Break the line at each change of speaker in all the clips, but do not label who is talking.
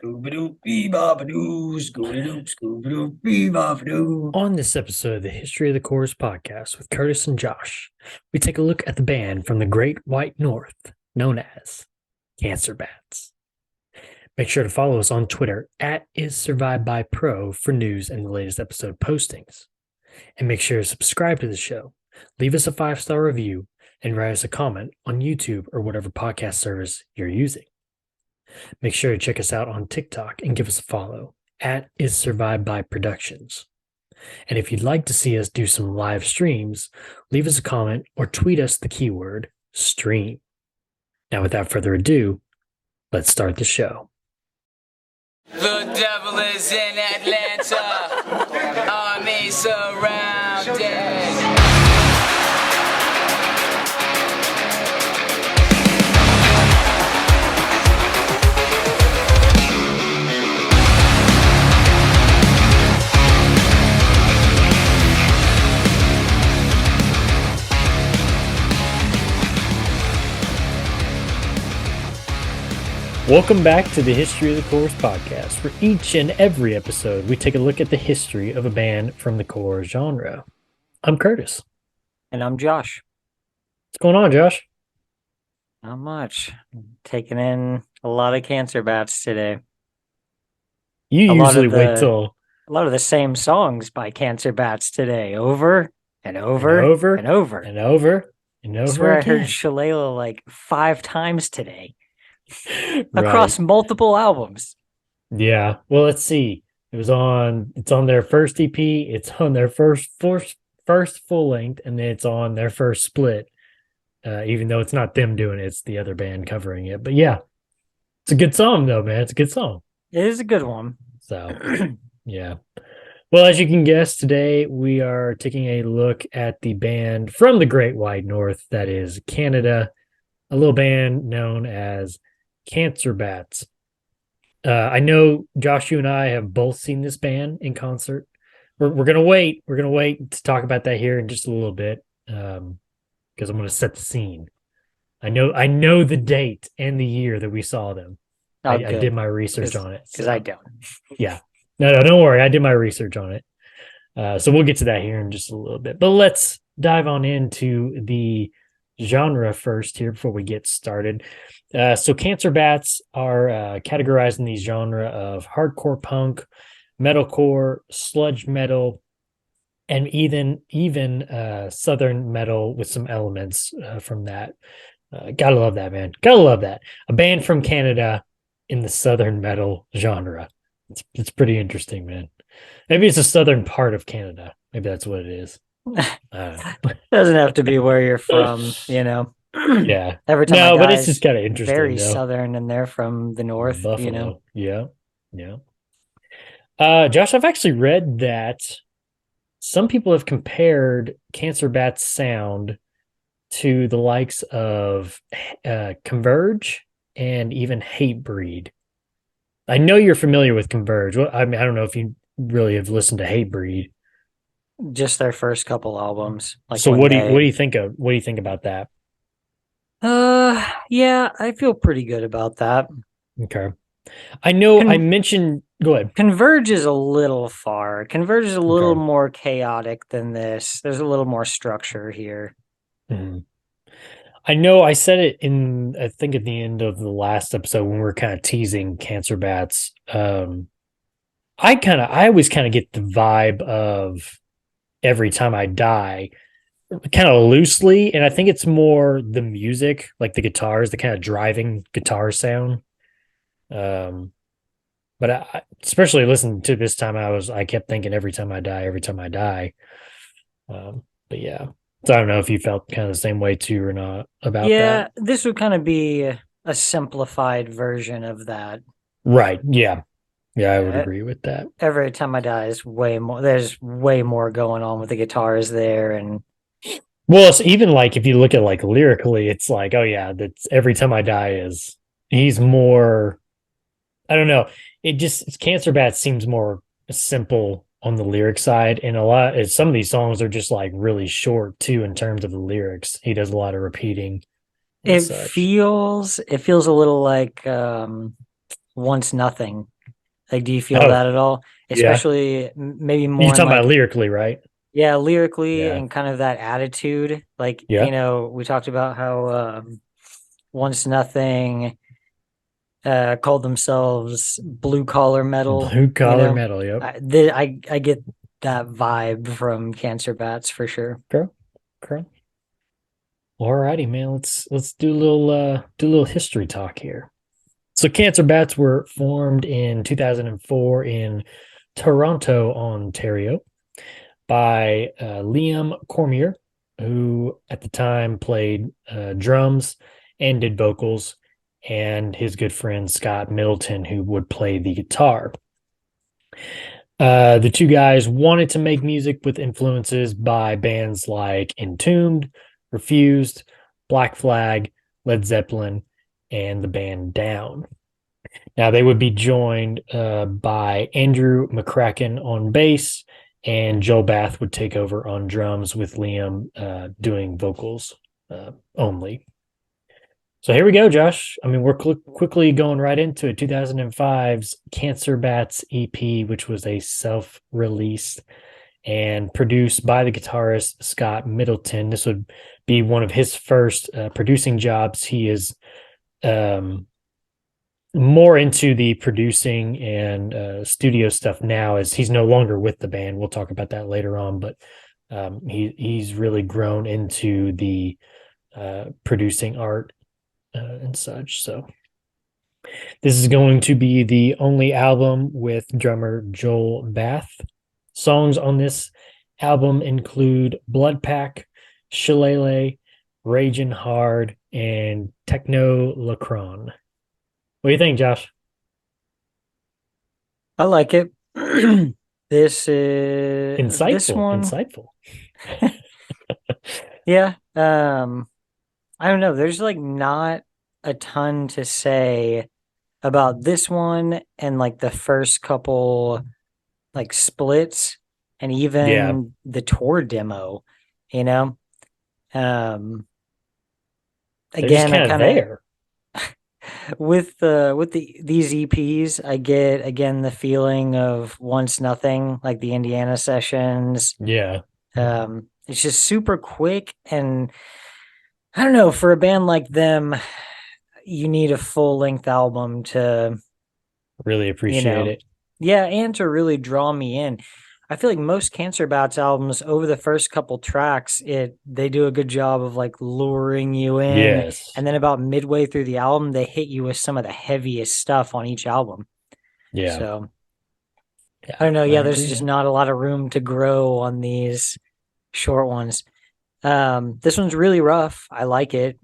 Scooby-Doo, Scooby-Doo, Scooby-Doo.
On this episode of the History of the Chorus podcast with Curtis and Josh, we take a look at the band from the Great White North known as Cancer Bats. Make sure to follow us on Twitter at IsSurvivedByPro for news and the latest episode postings. And make sure to subscribe to the show, leave us a 5-star review, and write us a comment on YouTube or whatever podcast service you're using. Make sure to check us out on TikTok and give us a follow at IsSurvivedByProductions. And if you'd like to see us do some live streams, leave us a comment or tweet us the keyword stream. Now, without further ado, let's start the show.
The devil is in Atlanta, army surrounded.
Welcome back to the History of the Chorus podcast. For each and every episode, we take a look at the history of a band from the core genre. I'm Curtis.
And I'm Josh.
What's going on, Josh?
Not much. Taking in a lot of Cancer Bats today.
You usually wait till...
A lot of the same songs by Cancer Bats today. Over and over
and over
and over.
And over and over
I swear
again.
I heard Shalala like 5 times today.
Right.
Across multiple albums.
Yeah. Well, let's see. It's on their first EP, it's on their first full length, and then it's on their first split. Even though it's not them doing it, it's the other band covering it. But yeah, it's a good song though, man. It's a good song.
It is a good one.
So yeah. Well, as you can guess, today we are taking a look at the band from the Great White North, that is Canada, a little band known as Cancer Bats. I know, Josh, you and I have both seen this band in concert. We're gonna wait. We're gonna wait to talk about that here in just a little bit, because I'm gonna set the scene. I know the date and the year that we saw them.
Oh,
I did my research on it
because I don't.
Yeah, no, don't worry. I did my research on it. So we'll get to that here in just a little bit. But let's dive on into the genre first here before we get started. So Cancer Bats are categorized in the genre of hardcore punk, metalcore, sludge metal, and even southern metal with some elements from that. Gotta love that, man. Gotta love that. A band from Canada in the southern metal genre. It's pretty interesting, man. Maybe it's a southern part of Canada. Maybe that's what it is.
Doesn't have to be where you're from, you know.
Yeah.
Every time
no, but it's just kind of interesting.
Very
though.
southern, and they're from the north.
Buffalo.
You know.
Yeah. Josh, I've actually read that some people have compared Cancer Bat's sound to the likes of Converge and even Hatebreed. I know you're familiar with Converge. Well, I mean, I don't know if you really have listened to Hatebreed.
Just their first couple albums.
So what do you think about that?
Yeah, I feel pretty good about that.
Okay. I know I mentioned, go ahead.
Converge is a little far. Converge is a little more chaotic than this. There's a little more structure here.
Mm-hmm. I know I said it I think at the end of the last episode when we were kind of teasing Cancer Bats. I always kind of get the vibe of Every Time I Die, kind of loosely, and I think it's more the music, like the guitars, the kind of driving guitar sound. But I, especially listening to this time, I kept thinking Every Time I Die, Every Time I Die. But yeah, so I don't know if you felt kind of the same way too or not about that.
Yeah, this would kind of be a simplified version of that.
Right. Yeah. Yeah, I would agree with that.
Every Time I Die is way more. There's way more going on with the guitars there, and
well, it's even like if you look at like lyrically, it's like, oh yeah, that's Every Time I Die he's more. I don't know. Cancer Bats seems more simple on the lyric side, and some of these songs are just like really short too in terms of the lyrics. He does a lot of repeating.
It feels a little like Once Nothing. Like, do you feel
Oh,
that at all?
yeah.
Especially maybe more
You're
in
talking
like,
about lyrically, right?
yeah, lyrically
Yeah.
and kind of that attitude. Like,
Yeah.
we talked about how Once Nothing called themselves blue collar metal.
Blue collar metal. Yep.
I get that vibe from Cancer Bats for sure.
Girl. Alrighty, man. Let's do a little history talk here. So Cancer Bats were formed in 2004 in Toronto, Ontario, by Liam Cormier, who at the time played drums and did vocals, and his good friend Scott Middleton, who would play the guitar. The two guys wanted to make music with influences by bands like Entombed, Refused, Black Flag, Led Zeppelin, and the band Down. Now they would be joined by Andrew McCracken on bass, and Joel Bath would take over on drums with Liam doing vocals only. So here we go, Josh. I mean, we're quickly going right into it. 2005's Cancer Bats EP, which was a self-released and produced by the guitarist Scott Middleton. This would be one of his first producing jobs. He is more into the producing and studio stuff now, as he's no longer with the band. We'll talk about that later on, but he's really grown into the producing art and such. So this is going to be the only album with drummer Joel Bath. Songs on this album include Blood Pack, Shillelagh, Ragin' Hard, and Techno Lacron. What do you think, Josh?
I like it. This is
Insightful.
this one.
Insightful.
Yeah. I don't know. There's like not a ton to say about this one and like the first couple like splits and even the tour demo, you know. Again, I kind of with these EPs, I get again the feeling of Once Nothing, like the Indiana sessions.
Yeah.
It's just super quick, and I don't know, for a band like them, you need a full-length album to
really appreciate it.
Yeah, and to really draw me in. I feel like most Cancer Bats albums, over the first couple tracks, they do a good job of like luring you in.
Yes.
And then about midway through the album, they hit you with some of the heaviest stuff on each album.
Yeah.
So I don't know. Yeah, there's just not a lot of room to grow on these short ones. This one's really rough. I like it.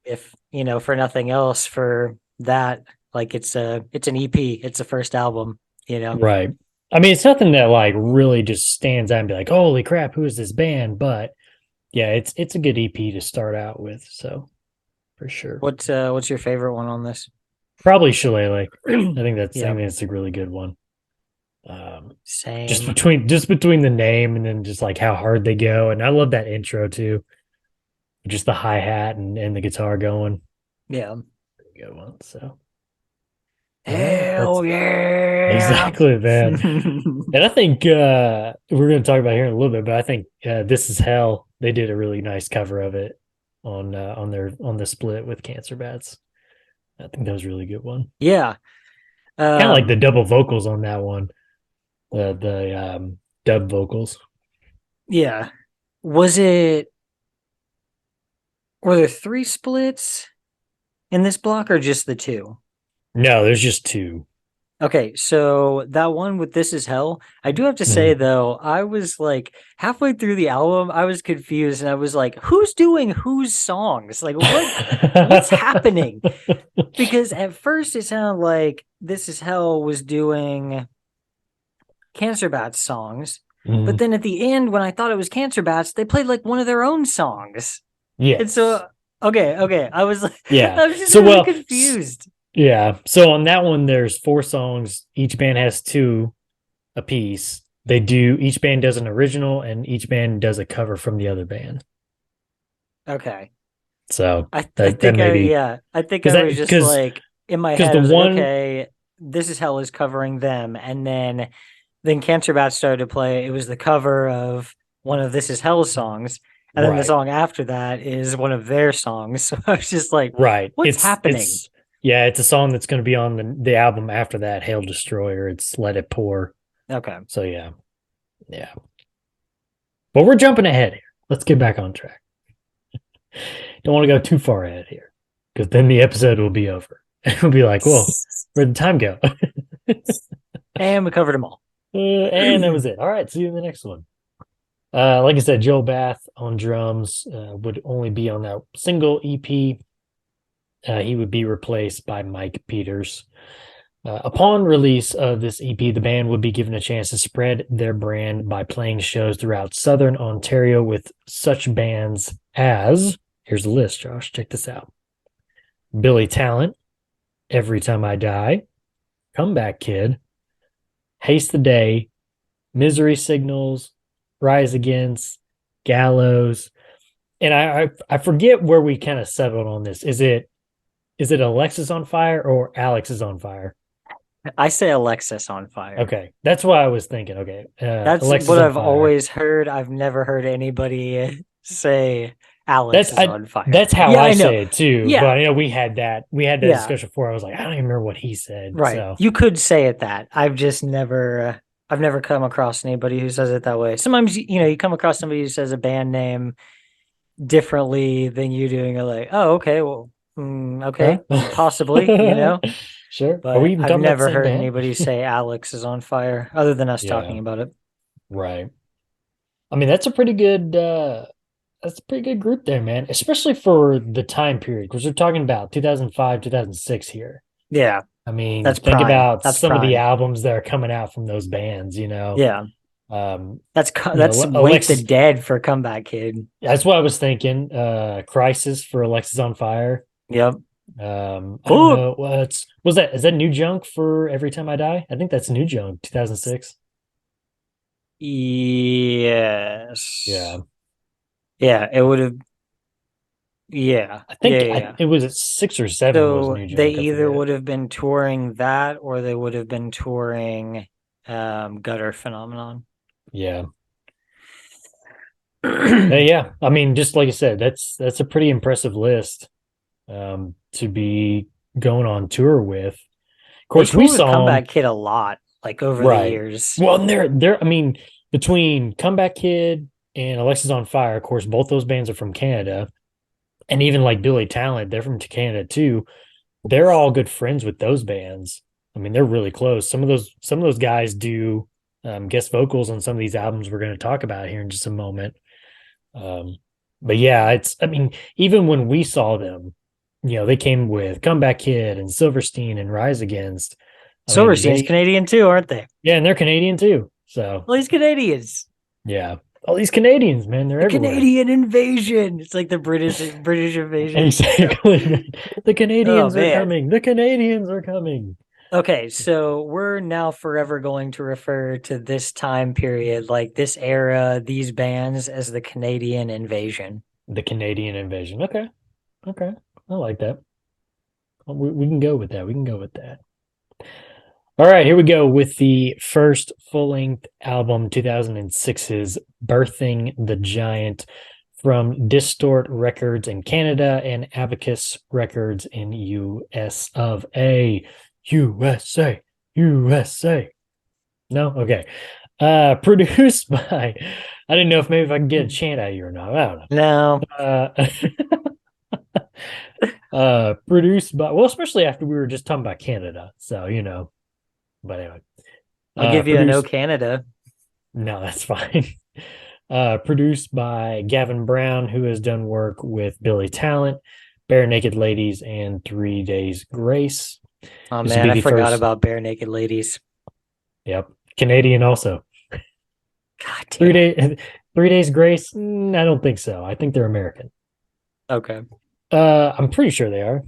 If for nothing else, for that, like it's an EP. It's the first album.
Right. I mean, it's nothing that like really just stands out and be like, holy crap, who is this band? But yeah, it's a good EP to start out with. So for sure.
What's your favorite one on this?
Probably Shillelagh. I think that's a really good one.
Same.
Just between the name and then just like how hard they go, and I love that intro too. Just the hi-hat and the guitar going.
Yeah.
Pretty good one. So
hell yeah.
Exactly, man. And I think we're going to talk about it here in a little bit, but I think This Is Hell, they did a really nice cover of it on the split with Cancer Bats. I think that was a really good one.
Yeah.
Kind of like the double vocals on that one. The dub vocals.
Yeah. Were there 3 splits in this block or just the 2?
No, there's just 2.
Okay, so that one with This Is Hell, I do have to say though, I was like halfway through the album, I was confused and I was like, who's doing whose songs? Like what's happening? Because at first it sounded like This Is Hell was doing Cancer Bats songs, but then at the end when I thought it was Cancer Bats, they played like one of their own songs.
Yeah.
And so okay, I was like,
yeah,
I was just really confused.
Yeah. So on that one, there's 4 songs. Each band has 2 a piece. Each band does an original and each band does a cover from the other band.
Okay.
So
I think I was just like, in my head, I was like, okay, This Is Hell is covering them, and then Cancer Bat started to play. It was the cover of one of This Is Hell's songs, and then the
Right.
song after that is one of their songs. So I was just like,
Right.
what's happening?
It's a song that's going to be on the album after that, Hail Destroyer. It's Let It Pour.
Okay.
So yeah. But we're jumping ahead here. Let's get back on track. Don't want to go too far ahead here, because then the episode will be over. We'll be like, whoa, where'd the time go?
And we covered them all.
And that was it. All right, see you in the next one. Like I said, Joel Bath on drums would only be on that single EP. He would be replaced by Mike Peters. Upon release of this EP, the band would be given a chance to spread their brand by playing shows throughout Southern Ontario with such bands as, here's the list, Josh, check this out: Billy Talent, Every Time I Die, Comeback Kid, Haste the Day, Misery Signals, Rise Against, Gallows. And I forget where we kind of settled on this. Is it Alexis on Fire or Alex is on Fire?
I say Alexis on Fire.
Okay, that's what I was thinking. Okay,
That's
Alexis
what
on
I've
Fire.
always heard. I've never heard anybody say Alex is on fire.
That's how
Yeah,
I
I know.
say it too.
Yeah.
But I know we had that
Yeah.
discussion before. I was like, I don't even remember what he said.
Right.
So
You could say it that. I've just never I've never come across anybody who says it that way. Sometimes you come across somebody who says a band name differently than you doing. You're like, oh, okay, well, okay, possibly,
Sure.
But
Are we even
I've
talking about the
never
same
heard
band?
anybody say Alex is on fire, other than us
Yeah.
talking about it.
Right. I mean, that's a pretty good group there, man. Especially for the time period, because we're talking about 2005, 2006 here.
Yeah,
I mean,
That's
think
prime.
about
That's
some of the
prime.
albums that are coming out from those bands,
yeah. That's
know,
Wake
Alexis-
the Dead for Comeback Kid.
That's what I was thinking. Crisis for Alexis on Fire.
Yep.
I don't know is that New Junk for Every Time I Die? I think that's New Junk, 2006.
Yes.
Yeah.
Yeah, it would have. Yeah,
I think
yeah.
it was at 6 or 7 was
So
New Junk.
they
I
either
forget.
would have been touring that, or they would have been touring Gutter Phenomenon.
Yeah. Yeah. I mean, just like I said, that's a pretty impressive list to be going on tour with. Of course, we saw
Comeback Kid a lot, like over the years.
Well, and they're I mean, between Comeback Kid and Alexis on Fire, of course, both those bands are from Canada. And even like Billy Talent, they're from Canada too. They're all good friends with those bands. I mean, they're really close. Some of those guys do guest vocals on some of these albums we're going to talk about here in just a moment. But yeah, I mean, even when we saw them, they came with Comeback Kid and Silverstein and Rise Against.
Silverstein's Canadian too, aren't they?
Yeah, and they're Canadian too. So
Well, these Canadians.
yeah, all these Canadians, man, they're everywhere.
Canadian invasion. It's like the British invasion.
Exactly. The Canadians are
man.
coming. The Canadians are coming.
Okay, so we're now forever going to refer to this time period, like this era, these bands, as the Canadian invasion.
The Canadian invasion. Okay. I like that. We can go with that. We can go with that. All right, here we go with the first full-length album, 2006's Birthing the Giant, from Distort Records in Canada and Abacus Records in US of A. USA. No? Okay. Produced by, I didn't know if maybe I can get a chant out of you or not. I don't know.
No.
Produced by, well, especially after we were just talking about Canada. So, but anyway.
I'll give you a no Canada.
No, that's fine. Produced by Gavin Brown, who has done work with Billy Talent, Bare Naked Ladies, and 3 Days Grace.
Oh man, I forgot about Bare Naked Ladies.
Yep. Canadian also.
God damn.
3 Days Grace? I don't think so. I think they're American.
Okay.
I'm pretty sure they are.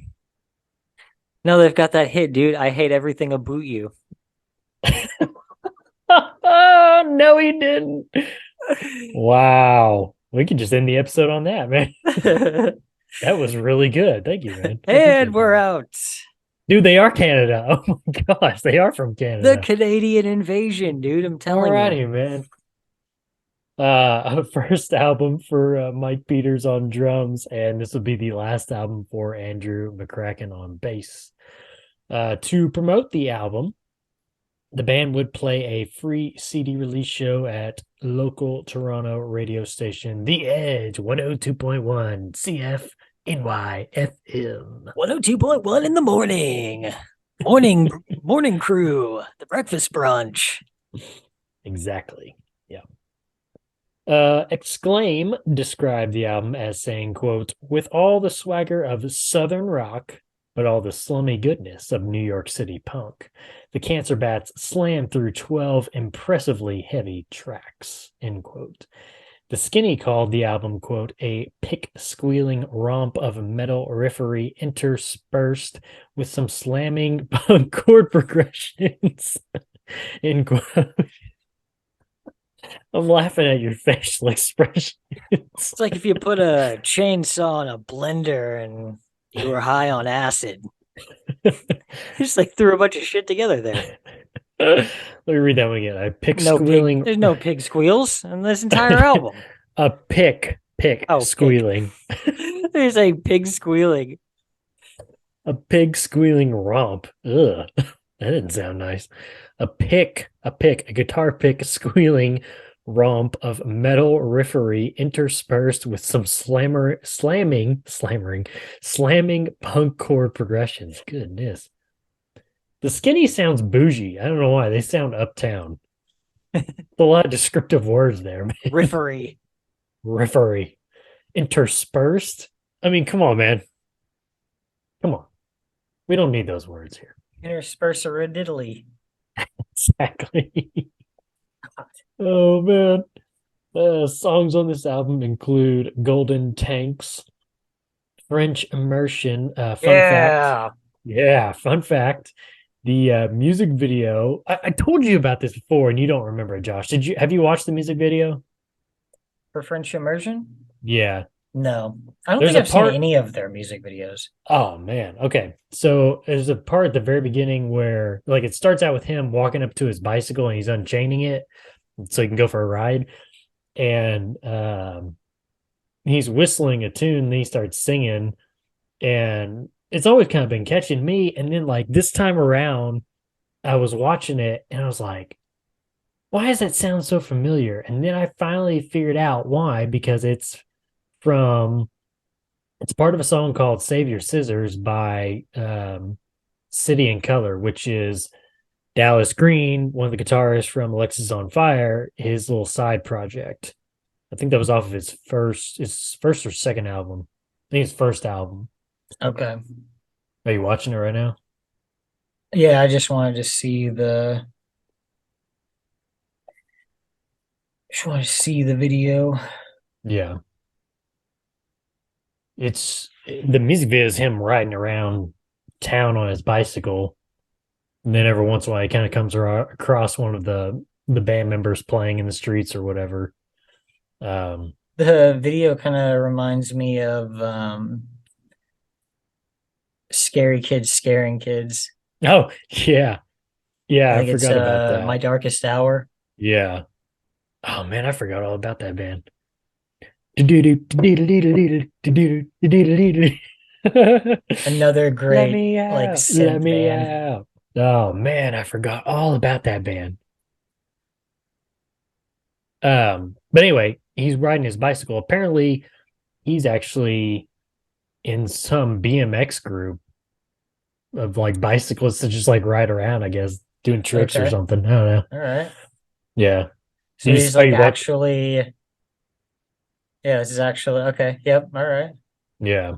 No, they've got that hit, dude. I hate everything about you.
Oh, no, he didn't. Wow. We could just end the episode on that, man. That was really good. Thank you, man.
And we're out.
Dude, they are Canada. Oh my gosh, they are from
The
Canada.
Canadian invasion, dude. I'm telling you.
Alrighty, man. First album for Mike Peters on drums, and this would be the last album for Andrew McCracken on bass. To promote the album, the band would play a free CD release show at local Toronto radio station The Edge 102.1 CFNY FM.
102.1 in the morning. Morning crew. The breakfast brunch.
Exactly. Yeah. Exclaim described the album as saying, quote, with all the swagger of Southern rock, but all the slummy goodness of New York City punk, the Cancer Bats slammed through 12 impressively heavy tracks, end quote. The Skinny called the album, quote, a pick-squealing romp of metal riffery interspersed with some slamming punk chord progressions, end quote. I'm laughing at your facial expression.
It's like if you put a chainsaw in a blender and you were high on acid. You just like threw a bunch of shit together there.
Let me read that one again. A pick
No
squealing.
pig, there's no pig squeals in this entire album.
A pick
Oh,
squealing.
There's a pig squealing.
A pig squealing romp. Ugh. That didn't sound nice. A guitar pick squealing romp of metal riffery interspersed with some slamming punk chord progressions. Goodness. The Skinny sounds bougie. I don't know why. They sound uptown. A lot of descriptive words there, man.
Riffery.
Riffery. Interspersed? I mean, come on, man. Come on. We don't need those words here.
Interspersarididly.
Exactly. Oh, man. Songs on this album include Golden Tanks, French Immersion. Fun fact. Yeah, fun fact. The music video. I told you about this before, and you don't remember it, Josh. Have you watched the music video?
For French immersion?
Yeah.
No. I don't
There's
think
a
I've
part-
seen any of their music videos.
Oh man. Okay. So there's a part at the very beginning where like it starts out with him walking up to his bicycle and he's unchaining it so he can go for a ride. And he's whistling a tune, and he starts singing, and it's always kind of been catching me. And then like this time around, I was watching it and I was like, why does that sound so familiar? And then I finally figured out why, because it's part of a song called Save Your Scissors by City and Color, which is Dallas Green, one of the guitarists from Alexis on Fire, his little side project. I think that was off of his first or second album. I think his first album.
Okay.
Are you watching it right now?
Yeah, I just wanted to see the video.
Yeah. It's the music video is him riding around town on his bicycle. And then every once in a while he kind of comes across one of the band members playing in the streets or whatever.
The video kind of reminds me of Scary Kids Scaring Kids.
Oh, yeah. Yeah, I forgot about that.
My Darkest Hour.
Yeah. Oh man, I forgot all about that band.
Another great
Let me out.
like synth
Let me
band.
out. Oh man, I forgot all about that band. But anyway, he's riding his bicycle. Apparently, he's actually in some BMX group of like bicyclists that just like ride around, I guess, doing tricks or
Okay.
something. I don't know.
All right.
Yeah.
So
You
he's
just-
like
you watch-
actually. Yeah, this is actually okay. Yep. All right.
Yeah.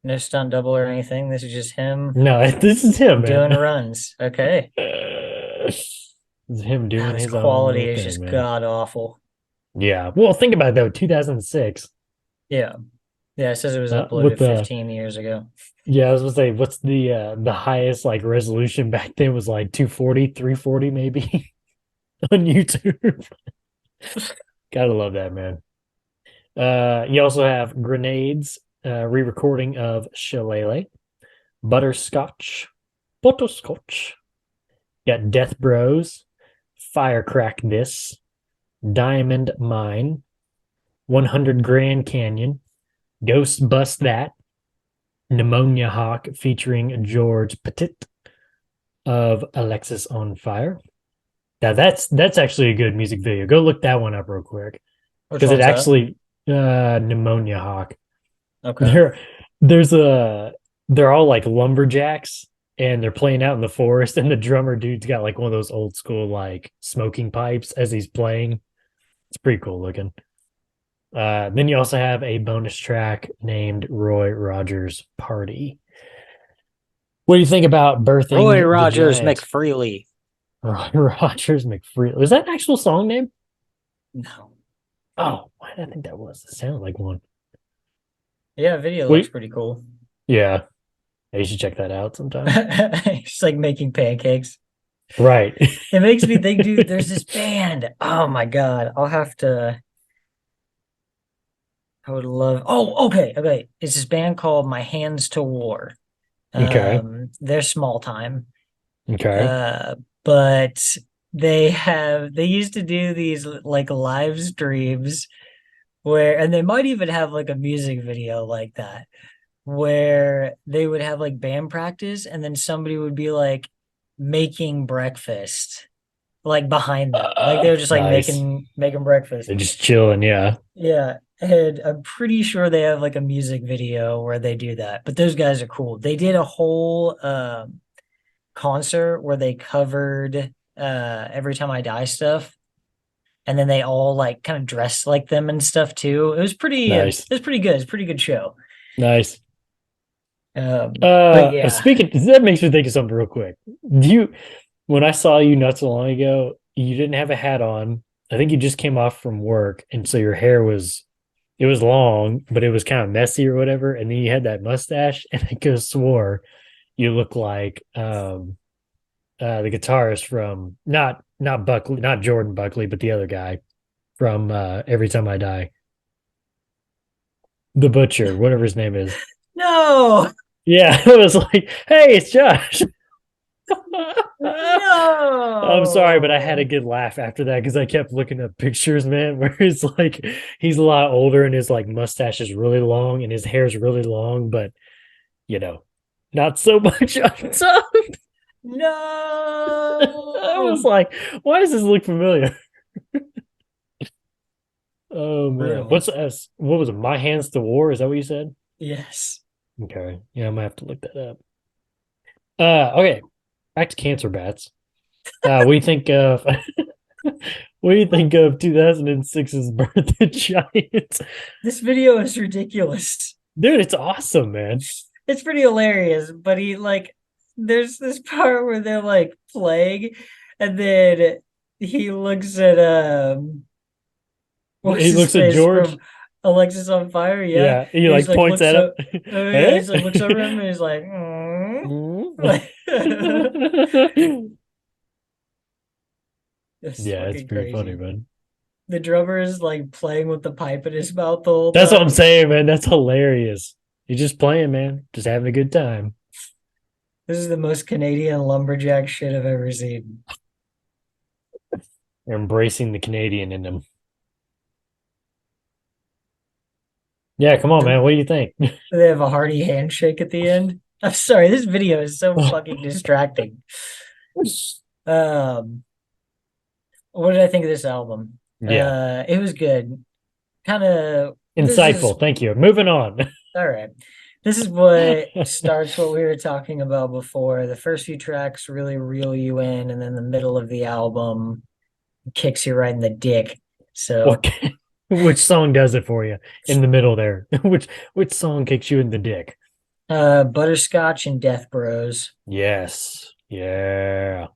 No stunt double or anything. This is just him
No, this is him, man.
doing runs. Okay.
This is him doing
His
his own
quality
little
is
thing,
just
man.
god awful.
Yeah. Well, think about it though. 2006.
Yeah. Yeah, it says it was
With
uploaded
the-
15 years ago.
Yeah, I was gonna say, what's the highest like resolution back then was like 240, 340 maybe on YouTube. Gotta love that, man. You also have Grenades, re-recording of Shillelagh, Butterscotch, Butterscotch. Got Death Bros, Firecrack This, Diamond Mine, 100 Grand Canyon, Ghost Bust That, Pneumonia Hawk featuring George Petit of Alexis on Fire. Now that's actually a good music video. Go look that one up real quick
Which
because it
one's that?
actually Pneumonia Hawk.
Okay.
They're all like lumberjacks and they're playing out in the forest and the drummer dude's got like one of those old school like smoking pipes as he's playing. It's pretty cool looking. Then you also have a bonus track named Roy Rogers Party. What do you think about birthing
Roy
the
Rogers
Giant?
McFreely.
Roy Rogers McFreely. Was that an actual song name?
No.
Oh, why did I think that was? It sounded like one.
Yeah, video
Wait.
looks pretty cool.
Yeah. You should check that out sometime.
It's like making pancakes.
Right.
It makes me think, dude, there's this band. Oh my God. I would love. Oh, okay. It's this band called My Hands to War.
Okay.
They're small time.
Okay.
But they used to do these like live streams and they might even have like a music video like that, where they would have like band practice and then somebody would be like making breakfast like behind them. Like they were just like
Nice.
making breakfast.
They're just chilling, yeah.
Yeah. And I'm pretty sure they have like a music video where they do that. But those guys are cool. They did a whole concert where they covered Every Time I Die stuff. And then they all like kind of dressed like them and stuff too. It was pretty
Nice.
it was pretty good. It's a pretty good show.
Nice.
But yeah.
Speaking, that makes me think of something real quick. When I saw you not so long ago, you didn't have a hat on. I think you just came off from work, and so your hair was long, but it was kind of messy or whatever. And then you had that mustache, and I could have swore you look like the guitarist from not Buckley, not Jordan Buckley, but the other guy from Every Time I Die. The Butcher, whatever his name is.
No.
Yeah, it was like, hey, it's Josh.
No.
I'm sorry, but I had a good laugh after that because I kept looking at pictures, man, where it's like he's a lot older and his like mustache is really long and his hair is really long, but not so much on top.
No.
I was like, why does this look familiar? Oh man.
Brutal.
What was it? My Hands to War? Is that what you said?
Yes.
Okay. Yeah, I might have to look that up. Okay. Back to cancer bats. What do you think of 2006's Birth of Giants?
This video is ridiculous.
Dude, it's awesome, man.
It's pretty hilarious, but there's this part where they're like playing and then he looks at what's
He
his
looks at
face
George.
from Alexis on Fire, yeah.
Yeah, he
And
like
he's
points
looks
at him.
yeah, he's like looks over him and he's like,
Yeah, it's pretty funny, man.
The drummer is like playing with the pipe in his mouth the whole
That's
time.
what I'm saying, man. That's hilarious. He's just playing, man. Just having a good time.
This is the most Canadian lumberjack shit I've ever seen.
They're embracing the Canadian in them. Yeah, come on, man. What do you think?
They have a hearty handshake at the end. I'm sorry, this video is so fucking distracting. What did I think of this album?
Yeah.
It was good. Kind of
Insightful. Thank you. Moving on.
All right. This is what starts what we were talking about before. The first few tracks really reel you in, and then the middle of the album kicks you right in the dick. So
which song does it for you in the middle there? Which song kicks you in the dick?
Butterscotch and Death Bros.
Yes. Yeah.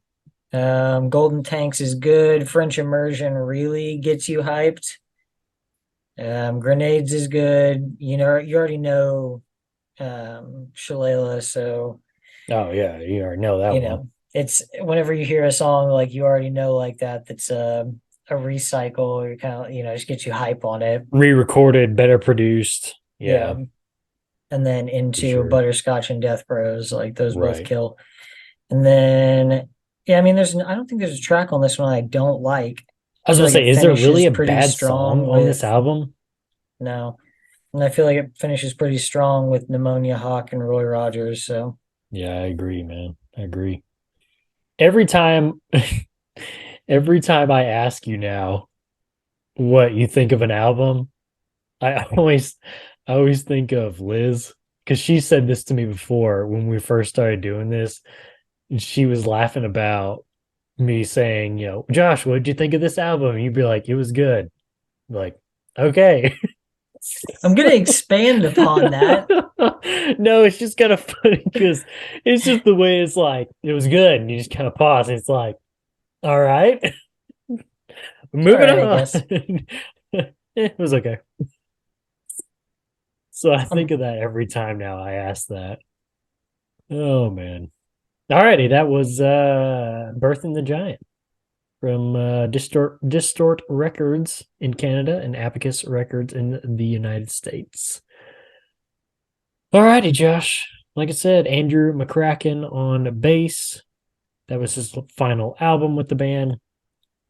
Golden Tanks is good. French Immersion really gets you hyped. Grenades is good. You already know Shalala, so
Oh yeah, you already know that one.
It's whenever you hear a song like you already know like that's a recycle, or kind of just gets you hype on it.
Re-recorded, better produced. Yeah.
And then into
sure.
Butterscotch and Death Bros, like those both
Right.
kill. And then, yeah, I mean, I don't think there's a track on this one I don't like.
I
I
was
feel
gonna
like
say,
it
is there really
finishes
a
pretty
bad song
strong
on this
with
album?
no, and I feel like it finishes pretty strong with Pneumonia Hawk and Roy Rogers. So
Yeah, I agree, man. I agree. Every time, every time I ask you now what you think of an album, I always think of Liz because she said this to me before when we first started doing this, and she was laughing about me saying, Josh, what did you think of this album? And you'd be like, it was good. Like, okay.
I'm gonna expand upon that.
No, it's just kind of funny because it's just the way it's like, it was good. And you just kind of pause. And it's like, all right,
All
moving
right, I
on.
guess.
It was okay. So I think
Um,
of that every time now I ask that. Oh man. Alrighty, that was Birthing the Giant from Distort Records in Canada and Abacus Records in the United States. Alrighty, Josh. Like I said, Andrew McCracken on bass. That was his final album with the band.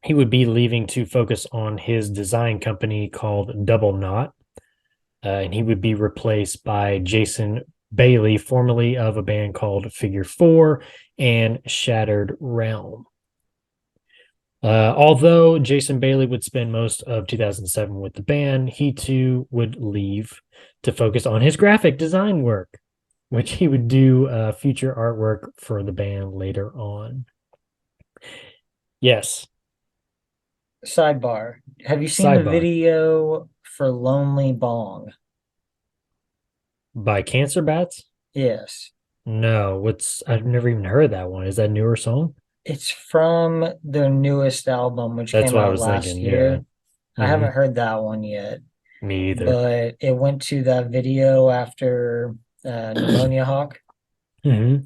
He would be leaving to focus on his design company called Double Knot. And he would be replaced by Jason Bailey, formerly of a band called Figure Four and Shattered Realm. Although Jason Bailey would spend most of 2007 with the band, he too would leave to focus on his graphic design work, which he would do future artwork for the band later on. Yes.
Sidebar: have you seen the
Sidebar.
video for Lonely Bong?
By Cancer Bats?
Yes.
No, I've never even heard that one. Is that a newer song?
It's from their newest album, which
That's
came
what I
out
was
last
thinking. Yeah.
year. I
Hmm.
haven't heard that one yet,
Me either.
but it went to that video after Pneumonia Hawk.
Hmm.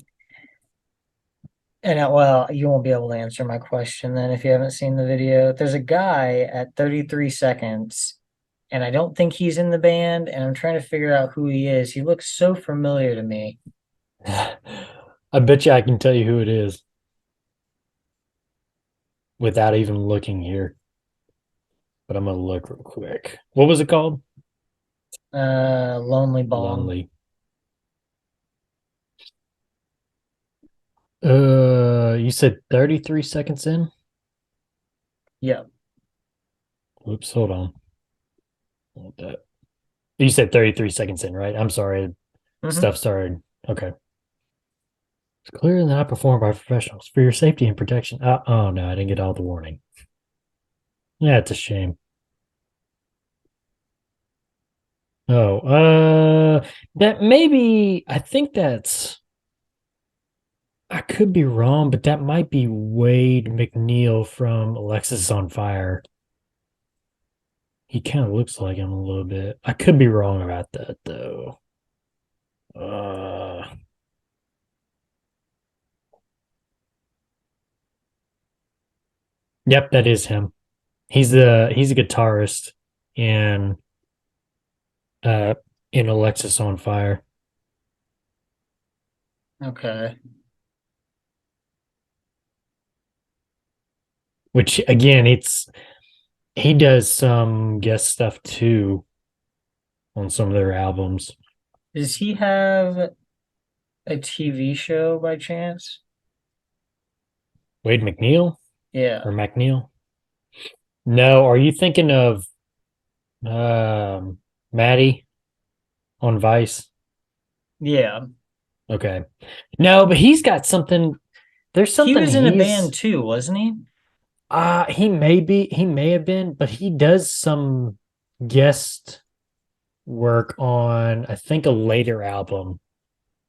And well, you won't be able to answer my question then if you haven't seen the video. There's a guy at 33 seconds, and I don't think he's in the band, and I'm trying to figure out who he is. He looks so familiar to me.
I bet you I can tell you who it is without even looking here. But I'm gonna look real quick. What was it called?
Lonely Bong.
Lonely. You said 33 seconds in?
Yeah.
Whoops, hold on. Want that. You said 33 seconds in, right? I'm sorry.
Hmm.
Stuff started. Okay. It's clearly not performed by professionals for your safety and protection. Oh no, I didn't get all the warning. Yeah, it's a shame. Oh, that maybe I think that's I could be wrong, but that might be Wade McNeil from Alexis on Fire. He kind of looks like him a little bit. I could be wrong about that though. Uh, yep, that is him. He's a guitarist in uh in Alexis on Fire.
Okay.
Which again, he does some guest stuff too on some of their albums.
Does he have a TV show by chance?
Wade McNeil
Yeah.
or McNeil? No, are you thinking of Maddie on Vice?
Yeah.
Okay. No, but he's got something. There's
He
something
was in a
he's
band too, wasn't he?
he may have been, but he does some guest work on I think a later album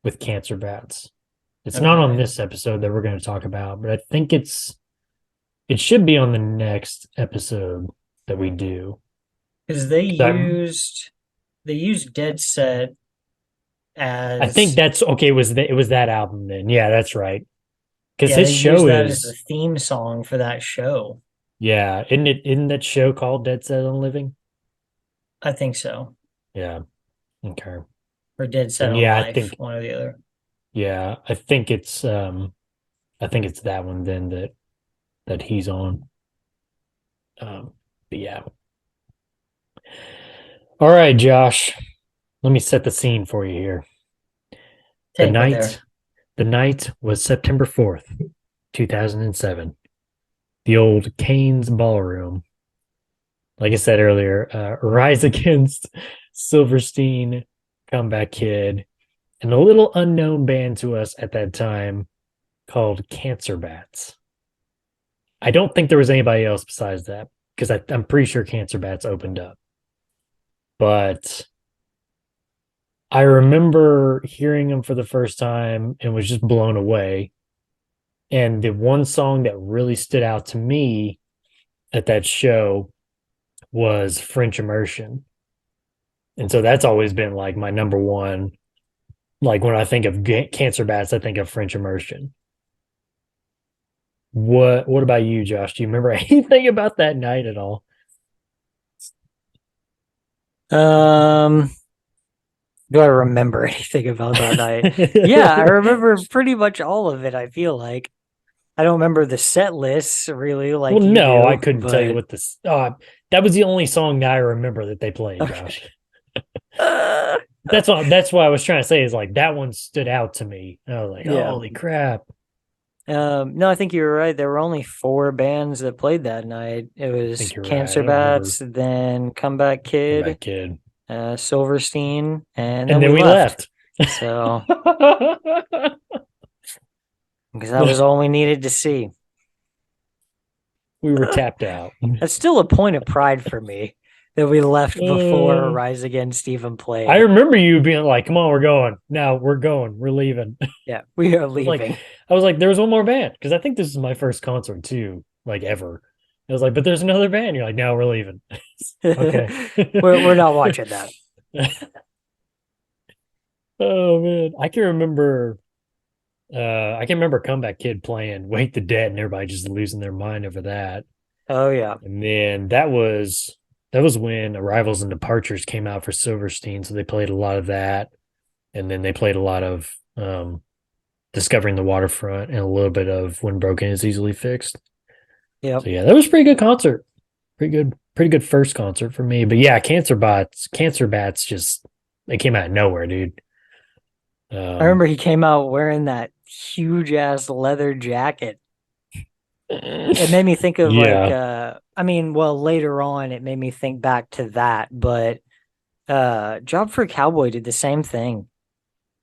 with Cancer Bats. It's not on
Okay.
this episode that we're going to talk about, but I think it should be on the next episode that we do.
Because
'Cause
they used Dead Set
I think
as
that's okay. It was that album then? Yeah, that's right. Because
yeah,
his
they used
show
that as the
is
theme song for that show.
yeah, isn't that show called Dead Set on Living?
I think so.
Yeah. Okay.
Or Dead Set
And
on Life, one or the other.
yeah, I think it's I think it's that one then that he's on. But yeah. All right, Josh. Let me set the scene for you here.
Take me there.
The night was September 4th, 2007. The old Cain's Ballroom. Like I said earlier, Rise Against, Silverstein, Comeback Kid, and a little unknown band to us at that time called Cancer Bats. I don't think there was anybody else besides that because I'm pretty sure Cancer Bats opened up. But I remember hearing them for the first time and was just blown away. And the one song that really stood out to me at that show was French Immersion. And so that's always been like my number one. Like when I think of Cancer Bats, I think of French Immersion. What about you, Josh? Do you remember anything about that night at all?
Do I remember anything about that night? Yeah, I remember pretty much all of it, I feel like. I don't remember the set lists really like
Well,
you
no,
do,
I couldn't tell you
but
what this. That was the only song that I remember that they played,
Okay.
Josh. That's what I was trying to say is like that one stood out to me. I was like,
Yeah.
holy crap.
No, I think you were right. There were only 4 bands that played that night. It was
think you're right.
Cancer
I don't remember.
Bats, then Comeback Kid,
That kid.
Silverstein, and
And
then
then we left.
So, because that was all we needed to see.
We were tapped out.
That's still a point of pride for me that we left before Rise Against even played.
I remember you being like, come on, we're going. Now we're going. We're leaving.
Yeah, we are leaving.
I was like, there was one more band because I think this is my first concert too, like ever. I was like, but there's another band. You're like, no, we're leaving. Okay.
we're not watching that.
Oh man. I can remember Comeback Kid playing Wake the Dead and everybody just losing their mind over that.
Oh yeah.
And then that was when Arrivals and Departures came out for Silverstein. So they played a lot of that. And then they played a lot of Discovering the Waterfront and a little bit of When Broken is Easily Fixed.
Yep.
So yeah, that was a pretty good concert. Pretty good first concert for me. But yeah, Cancer Bats just they came out of nowhere, dude.
I remember he came out wearing that huge ass leather jacket. It made me think of later on it made me think back to that, but Job for a Cowboy did the same thing.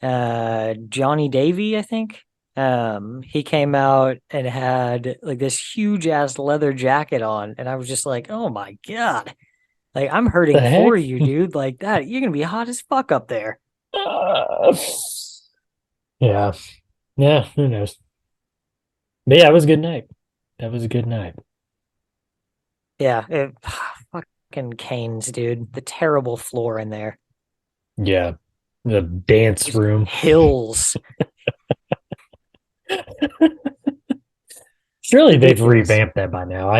Johnny Davy, I think. He came out and had like this huge ass leather jacket on, and I was just like, oh my God. Like I'm hurting for you, dude. Like that, you're gonna be hot as fuck up there.
Yeah. Yeah, who knows? But yeah, it was a good night. That was a good night.
Yeah, fucking Canes, dude. The terrible floor in there.
Yeah. The dance room.
Hills.
Surely they've revamped that by now. I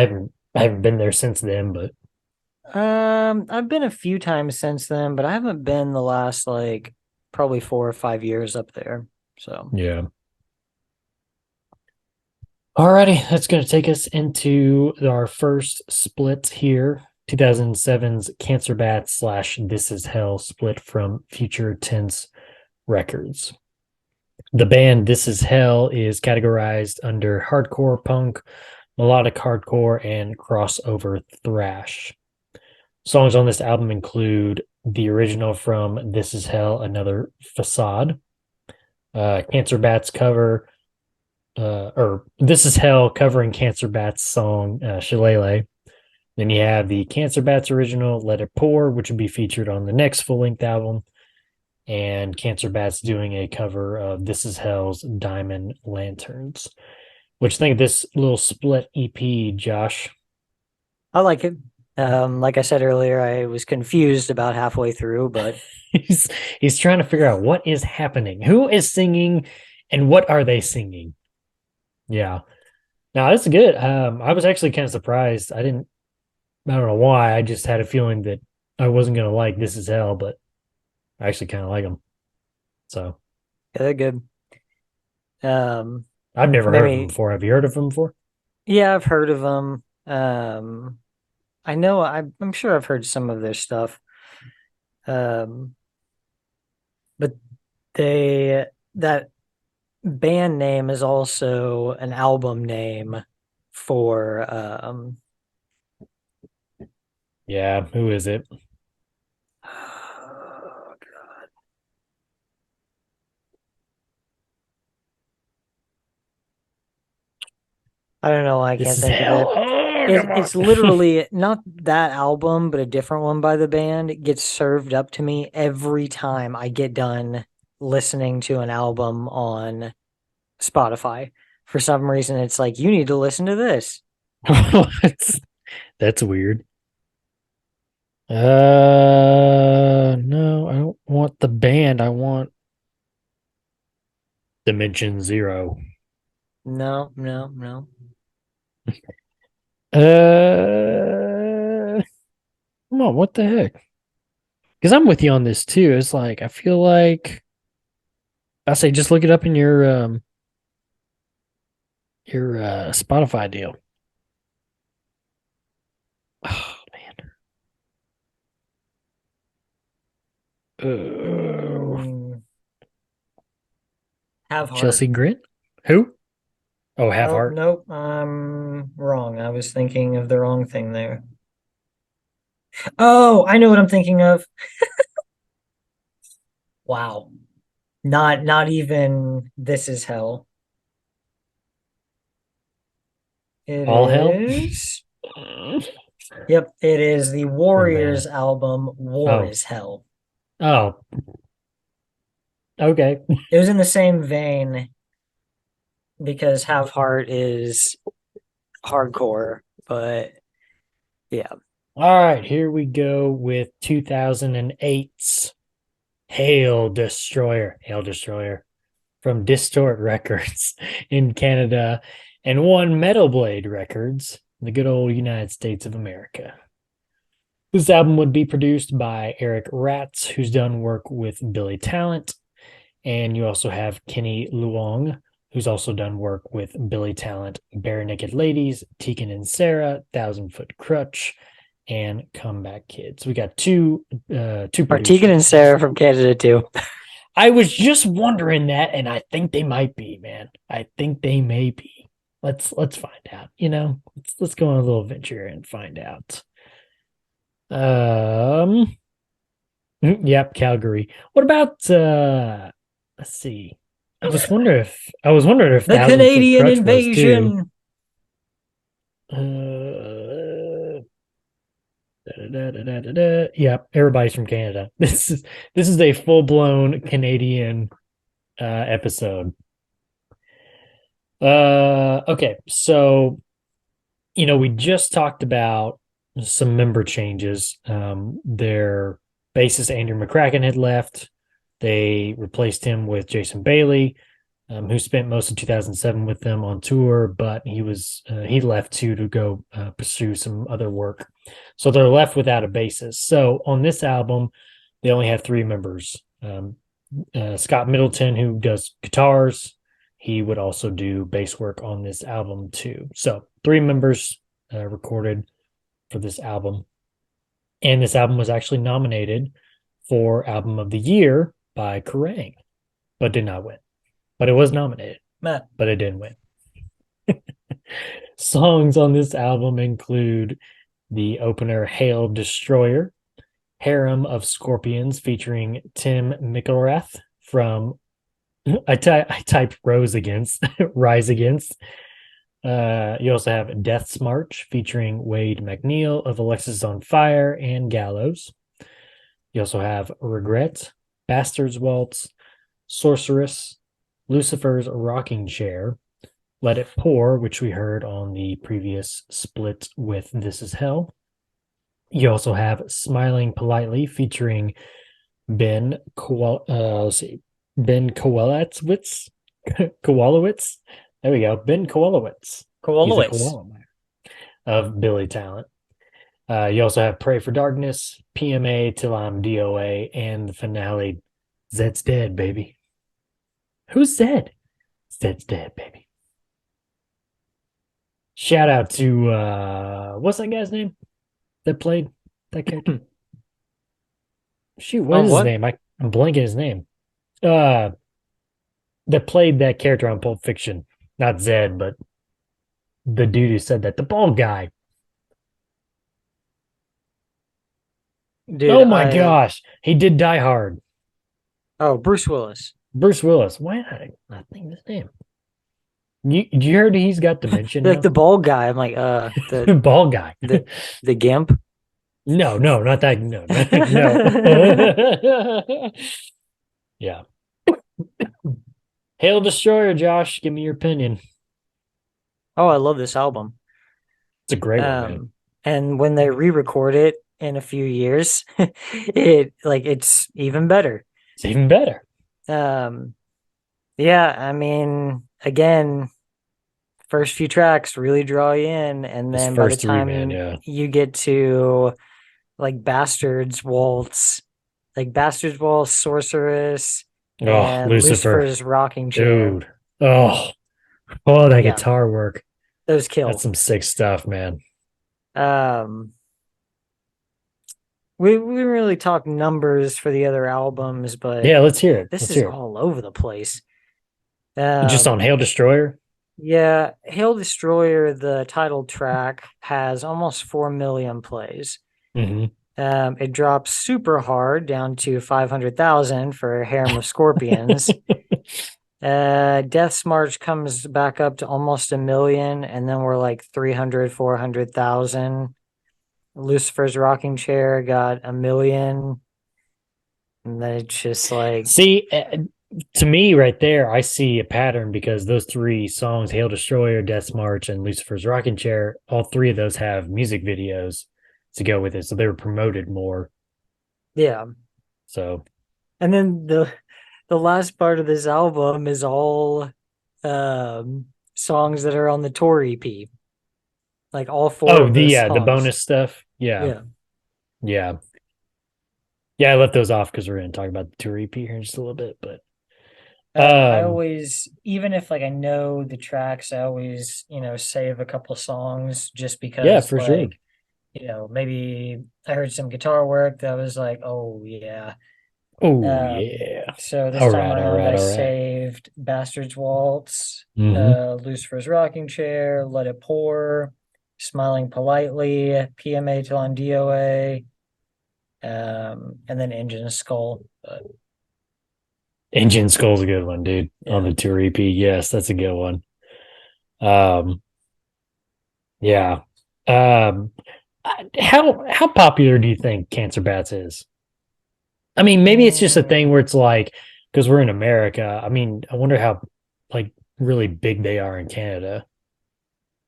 haven't been there since then, but
I've been a few times since then, but I haven't been the last like probably 4 or 5 years up there. So
yeah. Alrighty, that's going to take us into our first split here. 2007's Cancer Bats / This Is Hell split from Future Tense Records. The band This Is Hell is categorized under hardcore punk, melodic hardcore, and crossover thrash. Songs on this album include the original from This Is Hell, Another Facade, Cancer Bats cover, or This Is Hell covering Cancer Bats song Shillelagh. Then you have the Cancer Bats original Let It Pour, which will be featured on the next full-length album, and Cancer Bats doing a cover of This Is Hell's Diamond Lanterns. What you think of this little split EP, Josh?
I like it. Like I said earlier, I was confused about halfway through, but
he's trying to figure out what is happening, who is singing, and what are they singing. Yeah. Now that's good. I was actually kind of surprised. I don't know why. I just had a feeling that I wasn't going to like This Is Hell, but I actually kind of like them. So
yeah, they're good.
I've never heard of him
Maybe,
before. Have you heard of him before?
yeah, I've heard of them. I know I'm sure I've heard some of their stuff. Um, but that band name is also an album name for
Yeah, who is it?
I don't know why I
This
can't
is
think of
hell.
it.
Oh, come
It's
on.
literally not that album, but a different one by the band. It gets served up to me every time I get done listening to an album on Spotify. For some reason, it's like, you need to listen to this.
That's weird. No, I don't want the band. I want Dimension Zero.
No, no, no.
Come on, what the heck? Because I'm with you on this too. It's like I feel like I say just look it up in your Spotify deal. Oh man.
Mm, have heart.
Chelsea Grint? Who? Oh, Have
Oh,
Heart.
nope. I'm wrong. I was thinking of the wrong thing there. Oh, I know what I'm thinking of. Wow. Not even This Is Hell. It
All Hell?
is. Yep, it is the
Oh
Warriors
man.
album War
Oh.
is Hell.
Oh. Okay.
It was in the same vein because Have Heart is hardcore, but yeah.
All right, here we go with 2008's Hail Destroyer. Hail Destroyer from Distort Records in Canada and One Metal Blade Records, the good old United States of America. This album would be produced by Eric Ratz, who's done work with Billy Talent. And you also have Kenny Luong, who's also done work with Billy Talent, Bare Naked Ladies, Tegan and Sarah, Thousand Foot Crutch, and Comeback Kids. We got two
Tegan and
producers.
Sarah from Canada too.
I was just wondering that, and I think they might be, man. I think they may be. Let's find out. Let's go on a little venture and find out. Yep, Calgary. What about let's see. I was wondering if
The
Thousand Foot
Canadian
Crutch was too.
invasion.
Yep, everybody's from Canada. This is a full blown Canadian episode. Okay, so we just talked about some member changes. Their bassist Andrew McCracken had left. They replaced him with Jason Bailey, who spent most of 2007 with them on tour, but he left too to go pursue some other work. So they're left without a bassist. So on this album, they only have three members. Scott Middleton, who does guitars, he would also do bass work on this album too. So three members recorded for this album. And this album was actually nominated for Album of the Year by Kerrang, but did not win. But it was nominated,
Matt.
but it didn't win. Songs on this album include the opener Hail Destroyer, Harem of Scorpions featuring Tim McIlrath from I typed Rise Against. You also have Death's March featuring Wade McNeil of Alexis on Fire and Gallows. You also have Regret, Bastard's Waltz, Sorceress, Lucifer's Rocking Chair, Let It Pour, which we heard on the previous split with This Is Hell. You also have Smiling Politely featuring Ben Kowalowitz. Kowalowitz. There we go. Ben Kowalowitz.
Kowalowitz.
He's a koala of Billy Talent. You also have Pray for Darkness, PMA Till I'm DOA, and the finale, Zed's Dead, baby. Who's Zed? Zed's dead, baby. Shout out to what's that guy's name that played that character? Shoot, what
On
is his
what?
name? I'm blanking his name. Uh that played that character on Pulp Fiction. Not Zed, but the dude who said that. The bald guy.
Dude,
Oh my gosh. He did Die Hard.
Bruce Willis.
Bruce Willis. Why did I not think of his name? You heard he's got dementia
Like
now?
the bald guy. I'm like,
Bald guy.
the gimp.
No, not that. No, no. Yeah. Hail Destroyer, Josh. Give me your opinion.
Oh, I love this album.
It's a great one, man.
And when they re-record it in a few years, it's even better.
It's even better.
Yeah, I mean, again, first few tracks really draw you in, and
This
then by the
first three,
time
man, yeah.
you get to like Bastards Waltz, Sorceress,
Oh,
and
Lucifer.
Lucifer's Rocking Chair.
Dude. Oh, that
Yeah.
guitar work.
Those kill.
That's some sick stuff, man.
We really talk numbers for the other albums, but
Yeah, let's hear it.
this
Let's
is
hear it.
all over the place.
Just on Hail Destroyer?
Yeah, Hail Destroyer, the title track, has almost 4 million plays.
Mm-hmm.
It drops super hard down to 500,000 for Harem of Scorpions. Death's March comes back up to almost 1 million, and then we're like 300, 400,000. Lucifer's Rocking Chair got 1 million. And then it's just like,
see, to me right there, I see a pattern because those three songs, Hail Destroyer, Death's March, and Lucifer's Rocking Chair, all three of those have music videos to go with it. So they were promoted more.
yeah.
So,
And then the last part of this album is all songs that are on the tour EP. Like all four of those
the
songs.
bonus stuff. Yeah. I left those off because we're going to talk about the tour EP here in just a little bit. But
I always, even if like I know the tracks, I always, save a couple songs just because.
Yeah, for sure.
Maybe I heard some guitar work that was like, oh yeah.
Oh yeah.
So this time around, I saved Bastards Waltz, Lucifer's Rocking Chair, Let It Pour, Smiling Politely, PMA Till on DOA, and then Engine Skull.
Engine Skull's a good one, dude.
Yeah.
On the tour EP. Yes, that's a good one. Yeah. How popular do you think Cancer Bats is? I mean, maybe it's just a thing where it's like, because we're in America. I mean, I wonder how like really big they are in Canada.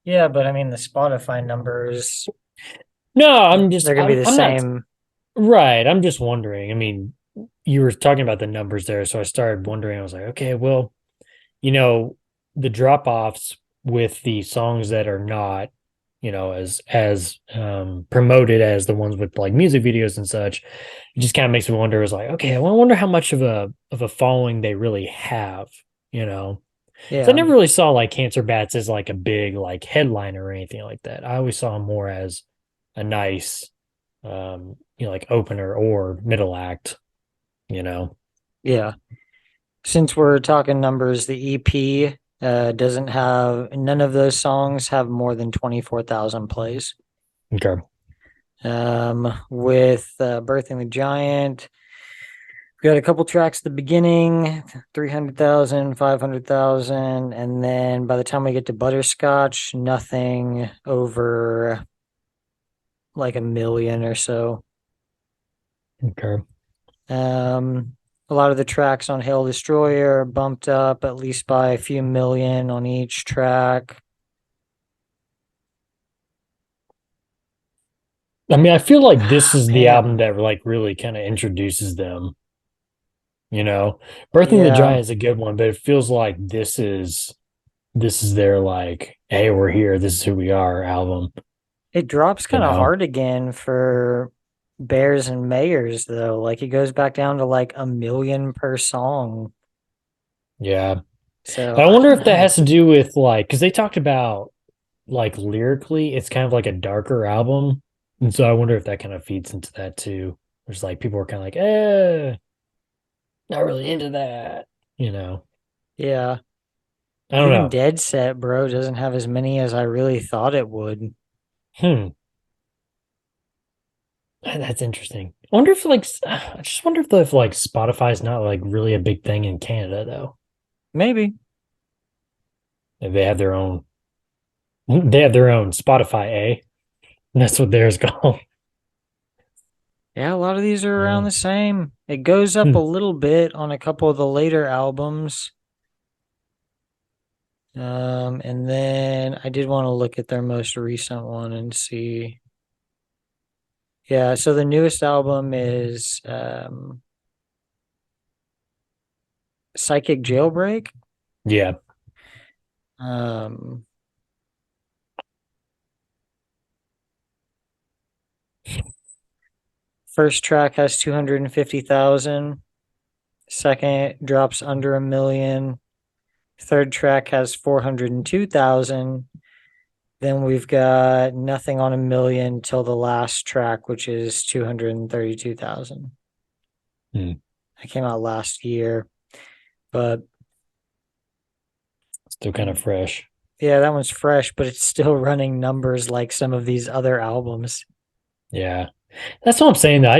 Yeah, but I mean the Spotify numbers.
No,
they're gonna be the same.
Right. I'm just wondering. I mean, you were talking about the numbers there, so I started wondering. I was like, okay, well, the drop-offs with the songs that are not, as promoted as the ones with like music videos and such, it just kind of makes me wonder. It's like, okay, well, I wonder how much of a following they really have,
Yeah.
So I never really saw like Cancer Bats as like a big like headliner or anything like that. I always saw them more as a nice, like opener or middle act,
Yeah. Since we're talking numbers, the EP doesn't have, none of those songs have more than 24,000 plays.
Okay.
With Birthing the Giant, we got a couple tracks at the beginning, 300,000, 500,000, and then by the time we get to Butterscotch, nothing over like 1 million or so.
Okay.
A lot of the tracks on Hail Destroyer bumped up at least by a few million on each track.
I mean, I feel like this is the album that like really kind of introduces them. Birthing the Giant is a good one, but it feels like this is their like, hey, we're here, this is who we are album.
It drops kind of hard again for Bears and Mayors though. Like it goes back down to like 1 million per song.
Yeah.
So
I wonder if that has to do with like, because they talked about like lyrically, it's kind of like a darker album. And so I wonder if that kind of feeds into that too. There's like people are kind of like, not really into that, you know.
Yeah.
I don't
Even
know.
Dead Set, bro, doesn't have as many as I really thought it would.
Hmm. That's interesting. I wonder if I just wonder if like Spotify's not like really a big thing in Canada though.
Maybe.
If they have their own Spotify, eh? That's what theirs called.
Yeah, a lot of these are around
Yeah.
the same. It goes up a
Hmm.
little bit on a couple of the later albums. And then I did want to look at their most recent one and see. Yeah, so the newest album is Psychic Jailbreak.
Yeah.
Um, First track has 250,000. Second drops under a million. Third track has 402,000. Then we've got nothing on a million till the last track, which is 232,000.
Hmm.
That came out last year, but
Still kind of fresh.
yeah, that one's fresh, but it's still running numbers like some of these other albums.
Yeah. That's what I'm saying though.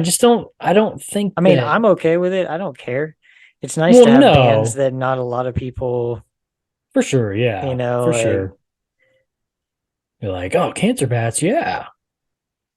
I don't think
I mean,
that
I'm okay with it. I don't care. It's nice
well
to have bands
no,
that not a lot of people,
for sure, yeah. For
like,
sure. You're like, oh, cancer bats, yeah.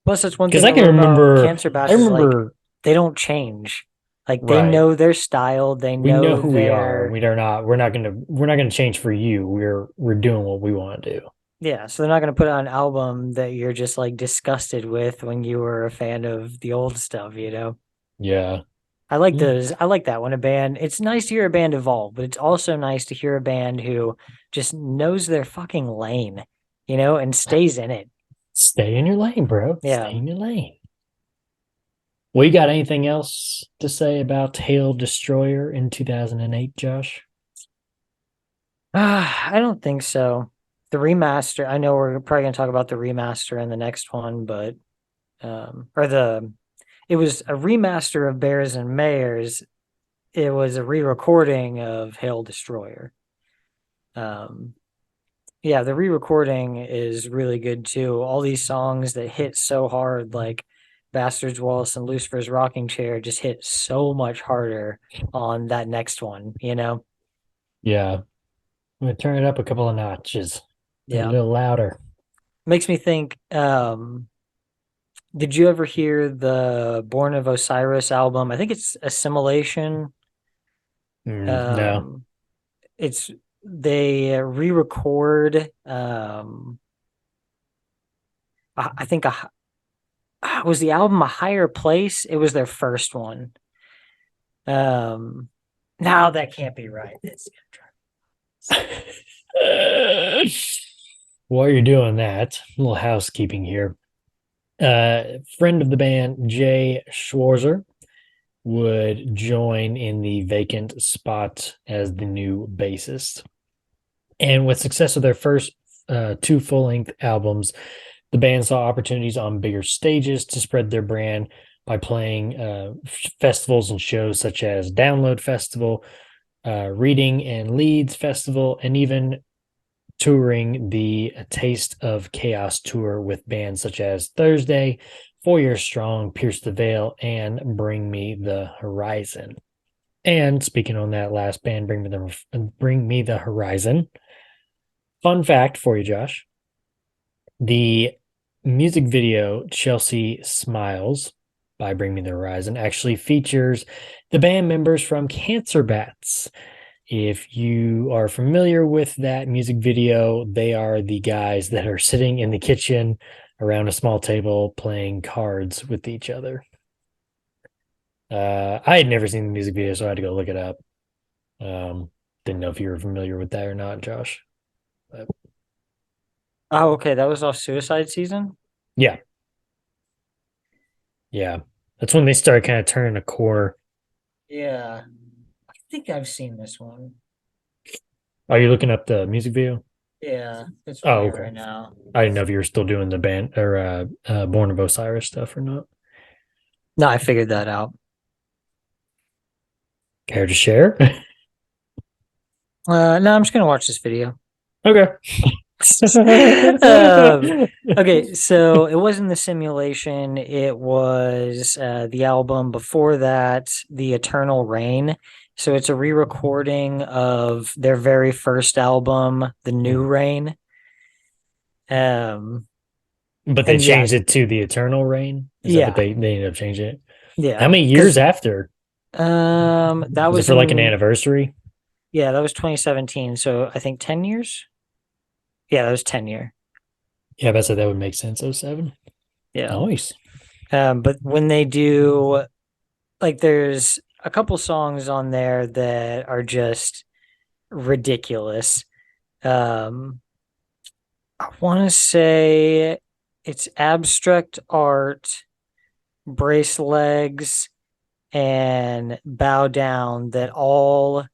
plus that's one
Because
thing
I
I
can
love about
remember
Cancer
I
Bats is like
remember
they don't change. Like they
right.
know their style, they
We know
know
who we are.
their
We're not gonna change for you. We're doing what we want to do.
yeah, so they're not going to put out an album that you're just like disgusted with when you were a fan of the old stuff, you know?
Yeah.
I like
Mm.
those. I like that when a band, it's nice to hear a band evolve, but it's also nice to hear a band who just knows their fucking lane, you know, and stays in it.
Stay in your lane, bro.
Yeah.
Stay in your lane. Well, you got anything else to say about Hail Destroyer in 2008, Josh?
I don't think so. The remaster, I know we're probably going to talk about the remaster in the next one, but, or it was a remaster of Bears and Mayors. It was a re-recording of Hail Destroyer. Um, yeah, the re-recording is really good too. All these songs that hit so hard, like Bastards Waltz and Lucifer's Rocking Chair, just hit so much harder on that next one, you know?
Yeah. I'm gonna turn it up a couple of notches. A
Yeah.
little louder.
Makes me think, did you ever hear the Born of Osiris album? I think it's Assimilation.
No.
Um, it's they re-record I think was the album A Higher Place? It was their first one. Now that can't be right.
While you're doing that, a little housekeeping here. Friend of the band, Jay Schwarzer, would join in the vacant spot as the new bassist. And with success of their first two full length albums, the band saw opportunities on bigger stages to spread their brand by playing festivals and shows such as Download Festival, Reading and Leeds Festival, and even touring the Taste of Chaos tour with bands such as Thursday, 4 Years Strong, Pierce the Veil, and Bring Me the Horizon. And speaking on that last band, Bring Me the Horizon. Fun fact for you, Josh. The music video Chelsea Smiles by Bring Me the Horizon actually features the band members from Cancer Bats. If you are familiar with that music video, they are the guys that are sitting in the kitchen around a small table playing cards with each other. I had never seen the music video, so I had to go look it up. Didn't know if you were familiar with that or not, Josh. But
Oh, okay. That was off Suicide Season.
yeah, yeah, that's when they started kind of turning a corner.
Yeah, I think I've seen this one.
Are you looking up the music video?
Yeah, it's
Oh,
playing
okay.
right now.
I didn't know if you were still doing the band or Born of Osiris stuff or not.
No, I figured that out.
Care to share?
No, I'm just gonna watch this video.
Okay.
um, okay, so it wasn't the simulation. It was the album before that, The Eternal Rain. So it's a re-recording of their very first album, The New Rain. Um,
But they
and yeah,
changed it to the Eternal Reign. Is that what
yeah,
they ended up changing it?
yeah.
How many years
Because
after?
that
Was it
was
for like an
in
anniversary?
yeah, that was 2017. So I think 10 years. Yeah, that was 10 year.
Yeah, I said that would make sense. Oh seven.
Yeah.
Nice.
But when they do like there's a couple songs on there that are just ridiculous. Um, I want to say it's Abstract Art, Brace Legs, and Bow Down that all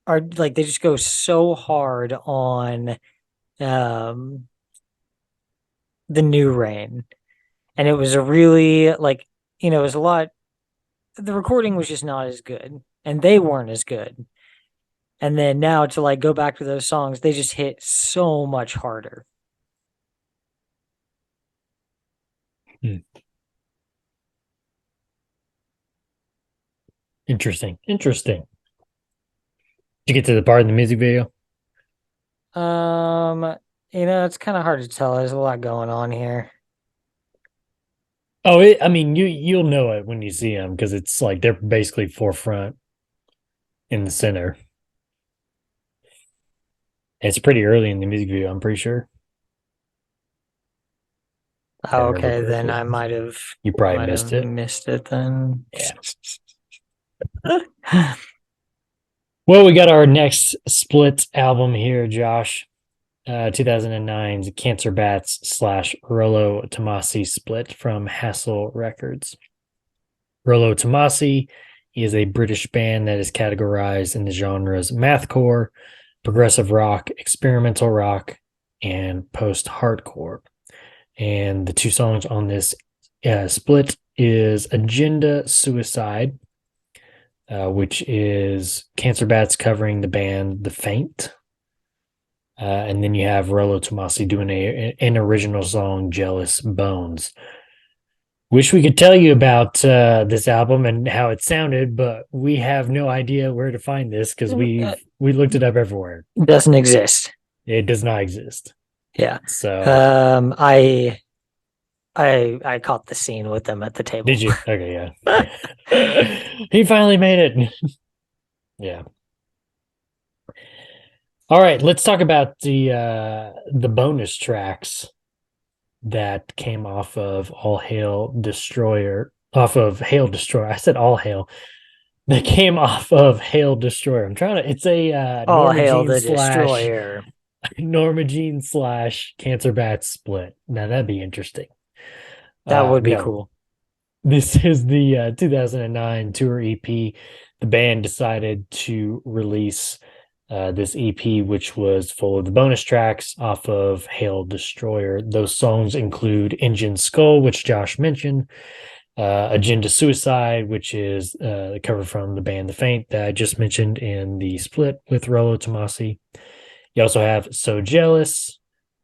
are like they just go so hard on um the New Rain. And it was a really like it was a lot the recording was just not as good and they weren't as good. And then now to like go back to those songs, they just hit so much harder.
Hmm. Interesting. Interesting. Did you get to the part in the music video?
Um, it's kind of hard to tell. There's a lot going on here.
Oh, I mean, you'll know it when you see them because it's like they're basically forefront in the center. It's pretty early in the music video, I'm pretty sure. If I
Oh,
remember
okay, then
correctly. You
I
probably
might
missed
have
it.
missed it then.
Yeah. Well, we got our next split album here, Josh. 2009's Cancer Bats / Rollo Tomasi split from Hassel Records. Rollo Tomasi is a British band that is categorized in the genres mathcore, progressive rock, experimental rock, and post-hardcore. And the two songs on this split is Agenda Suicide, which is Cancer Bats covering the band The Faint. And then you have Rollo Tomasi doing an original song, Jealous Bones. Wish we could tell you about this album and how it sounded, but we have no idea where to find this because we looked it up everywhere.
It doesn't exist.
It does not exist.
Yeah.
So
I caught the scene with them at the table.
did you? Okay, yeah. He finally made it. Yeah. All right, let's talk about the bonus tracks that came off of All Hail Destroyer. Off of Hail Destroyer. I said All Hail. That came off of Hail Destroyer. I'm trying to. It's a
All
Norma
hail
Jean
the
/
destroyer.
Norma Jean / Cancer Bats split. Now that'd be interesting.
That would be
no,
cool.
this is the 2009 tour EP. The band decided to release this EP, which was full of the bonus tracks off of Hail Destroyer. Those songs include Engine Skull, which Josh mentioned, Agenda Suicide, which is the cover from the band The Faint that I just mentioned in the split with Rollo Tomasi. You also have So Jealous,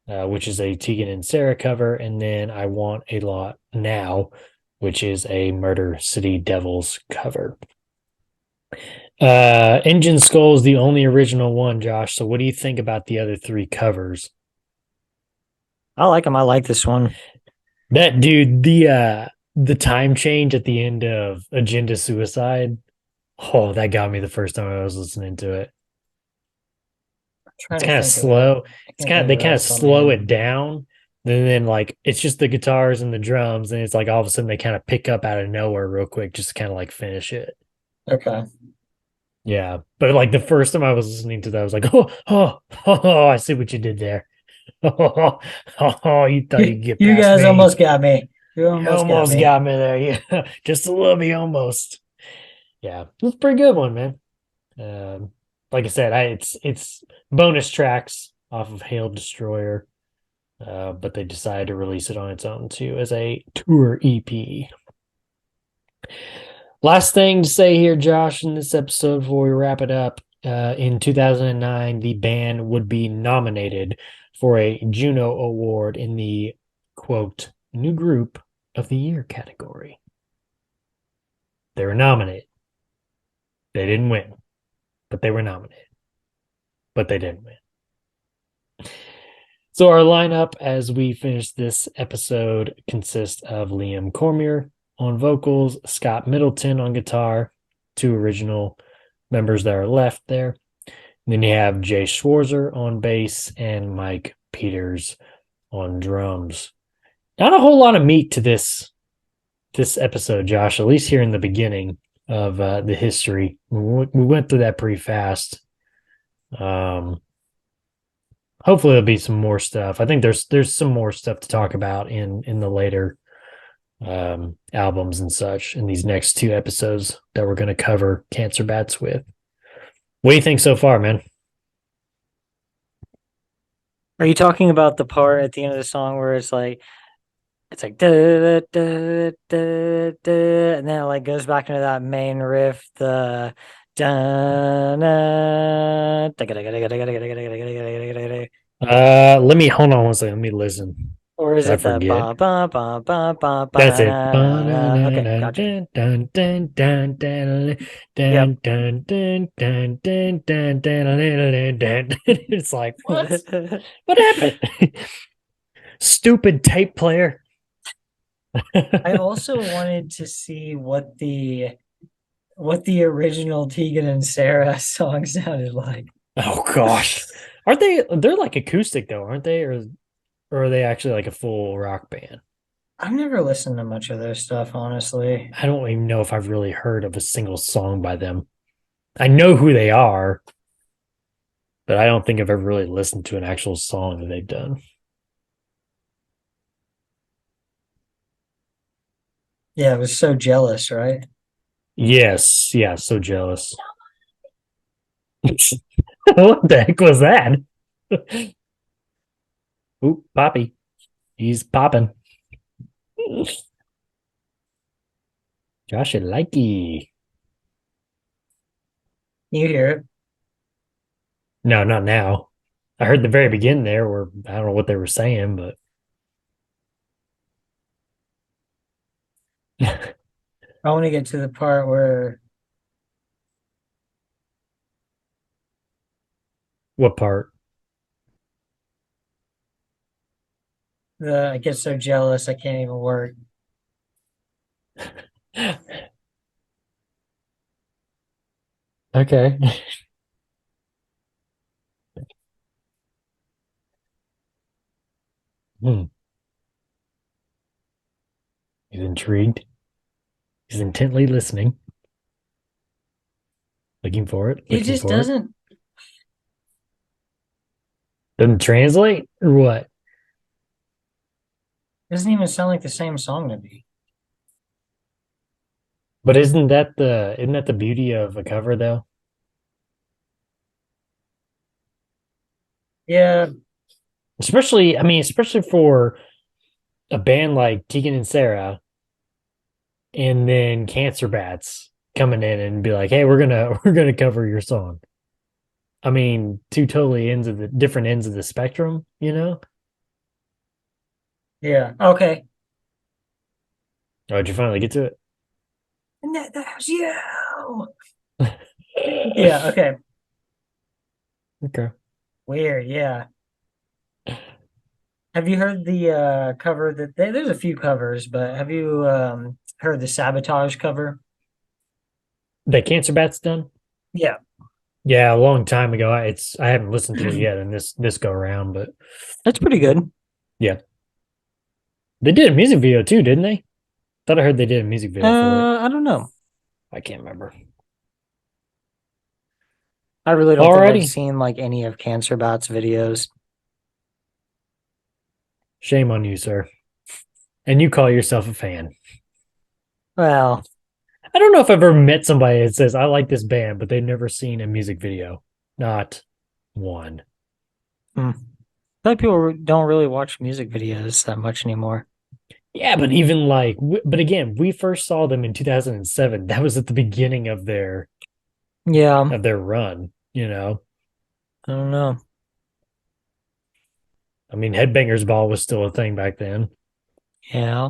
which is a Tegan and Sarah cover, and then I Want a Lot Now, which is a Murder City Devils cover. Engine Skull is the only original one, Josh. So what do you think about the other three covers?
I like them. I like this one.
That dude, the time change at the end of Agenda Suicide. Oh, that got me the first time I was listening to it. It's kind of slow. They kind of slow it down. And then like it's just the guitars and the drums, and it's like all of a sudden they kind of pick up out of nowhere real quick, just to kind of like finish it.
Okay.
Yeah. But like the first time I was listening to that, I was like, oh, I see what you did there. Oh, you thought you'd get
You
past
guys
me.
almost got me. You
almost got me there. Yeah. Just a little bit almost. Yeah. It was a pretty good one, man. Like I said, it's bonus tracks off of Hail Destroyer, but they decided to release it on its own too as a tour EP. Last thing to say here, Josh, in this episode before we wrap it up. In 2009, the band would be nominated for a Juno Award in the, quote, New Group of the Year category. They were nominated. They didn't win, but they were nominated. But they didn't win. So our lineup as we finish this episode consists of Liam Cormier on vocals, Scott Middleton on guitar, two original members that are left there. And then you have Jay Schwarzer on bass and Mike Peters on drums. Not a whole lot of meat to this episode, Josh, at least here in the beginning of the history. We went through that pretty fast. Hopefully there'll be some more stuff. I think there's some more stuff to talk about in the later albums and such in these next two episodes that we're going to cover Cancer Bats with. What do you think so far, man?
Are you talking about the part at the end of the song where it's like da, da, da, da, and then it like goes back into that main riff, the da, da,
Let me hold on one second. Let me listen.
or is
I
it the
forget.
ba ba ba ba ba ba?
That's it.
Okay, gotcha.
It's like, what? What happened? Stupid tape player.
I also wanted to see what the original Tegan and Sarah song sounded like.
Oh gosh. Aren't they? They're like acoustic though, aren't they? Or are they actually like a full rock band?
I've never listened to much of their stuff, honestly.
I don't even know if I've really heard of a single song by them. I know who they are, but I don't think I've ever really listened to an actual song that they've done.
Yeah, I was So Jealous, right?
Yes, yeah, so jealous. What the heck was that? Oop, Poppy. He's popping. Josh and likey.
You hear it?
No, not now. I heard the very beginning there where I don't know what they were saying, but
I want to get to the part where
what part?
I get so jealous I can't even work.
Okay. Hmm. He's intrigued. He's intently listening. Looking for it.
It
Looking
just
for it.
doesn't.
Doesn't translate or what?
Doesn't even sound like the same song to me.
But isn't that the beauty of a cover though?
Yeah,
Especially for a band like Tegan and Sarah, and then Cancer Bats coming in and be like, "Hey, we're gonna cover your song." I mean, two totally different ends of the spectrum, you know?
yeah. Okay.
Oh, did you finally get to it?
And that was you. Yeah, okay.
Okay.
Weird, yeah. Have you heard the cover there's a few covers, but have you heard the Sabotage cover?
That Cancer Bats done?
Yeah.
Yeah, a long time ago. I haven't listened to it yet in this go around, but
That's pretty good.
yeah. They did a music video too, didn't they? Thought I heard they did a music video for it.
I don't know.
I can't remember.
I really don't think
Alrighty.
I've seen like any of Cancer Bats videos.
Shame on you, sir. And you call yourself a fan.
Well,
I don't know if I've ever met somebody that says I like this band, but they've never seen a music video. Not one.
I feel like people don't really watch music videos that much anymore.
Yeah, but even like, but again, we first saw them in 2007. That was at the beginning
Yeah,
of their run. You know,
I don't know.
I mean, Headbangers Ball was still a thing back then.
Yeah,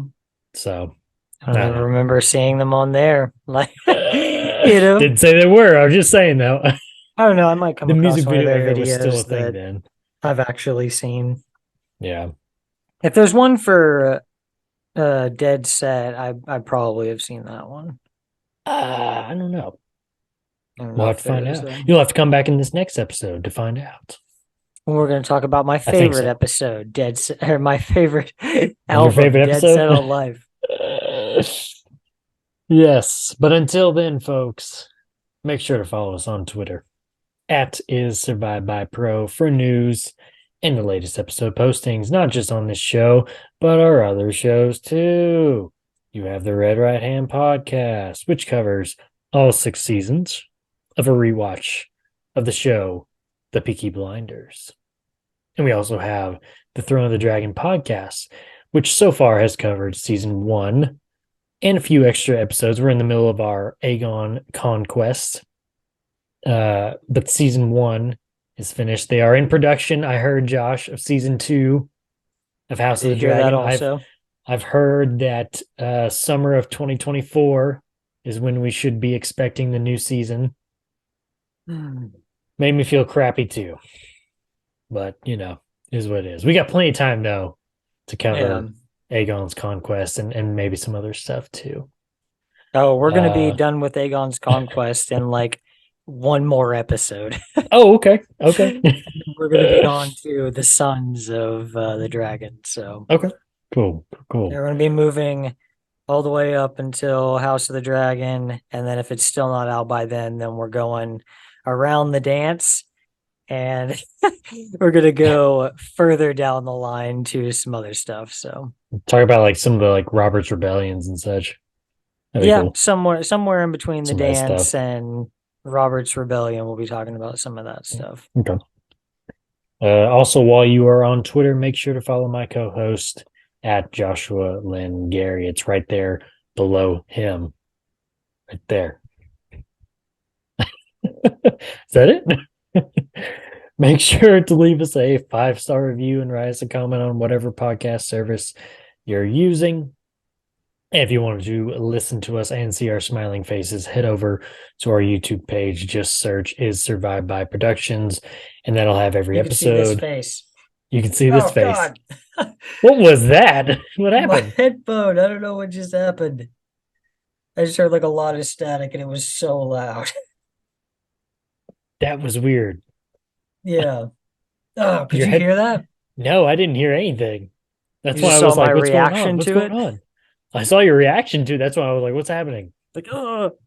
So
I
I
don't
don't
even
know.
remember seeing them on there. Like, you know,
Didn't say they were. I was just saying though.
I don't know. I might come
The
across
music
one of
video
their
era was still a
videos
thing
that
then.
I've actually seen.
Yeah.
If there's one for Dead Set, I probably have seen that one.
I don't know.
I don't
We'll
know
have
if
to
there
find
is
out.
though.
You'll have to come back in this next episode to find out.
We're going to talk about my
I think
favorite
so.
episode, Dead Set, or my favorite
Your
album,
favorite
Dead Set
episode?
on Life.
Yes. But until then, folks, make sure to follow us on Twitter at is survived by pro for news and the latest episode postings, not just on this show, but our other shows too. You have the Red Right Hand podcast, which covers all 6 seasons of a rewatch of the show, The Peaky Blinders. And we also have the Throne of the Dragon podcast, which so far has covered season 1 and a few extra episodes. We're in the middle of our Aegon conquest. But season 1 is finished. They are in production. I heard, Josh, of season 2 of House of the
Did you hear that
Dragon.
also?
I've heard that summer of 2024 is when we should be expecting the new season. Made me feel crappy too. But, is what it is. We got plenty of time, though, to cover Aegon's conquest and maybe some other stuff too.
Oh, we're going to be done with Aegon's conquest in like one more episode.
Oh, okay. Okay.
We're going to be on to the Sons of the Dragon. So,
okay. Cool.
we're going to be moving all the way up until House of the Dragon. And then if it's still not out by then we're going around the dance. And we're going to go further down the line to some other stuff. So,
talk about like some of the like Robert's rebellions and such.
yeah,
cool.
somewhere in between the
Some of that
dance
stuff.
and Robert's Rebellion, we'll be talking about some of that stuff.
Okay. Also, while you are on Twitter, make sure to follow my co-host at Joshua Lynn Gary. It's right there below him. Right there. Is that it? Make sure to leave us a 5-star review and write us a comment on whatever podcast service you're using. If you wanted to listen to us and see our smiling faces, head over to our YouTube page. Just search Is Survived by Productions, and that'll have every episode.
You can see this face.
You can see this face.
God.
What was that? What happened?
My headphone. I don't know what just happened. I just heard like a lot of static and it was so loud.
That was weird.
Yeah. Oh, could you hear that?
No, I didn't hear anything. That's why I
saw
was like,
my
what's going on?
reaction
What's
to
going
it?
on? I saw your reaction to it. That's why I was like, what's happening?
Like, oh.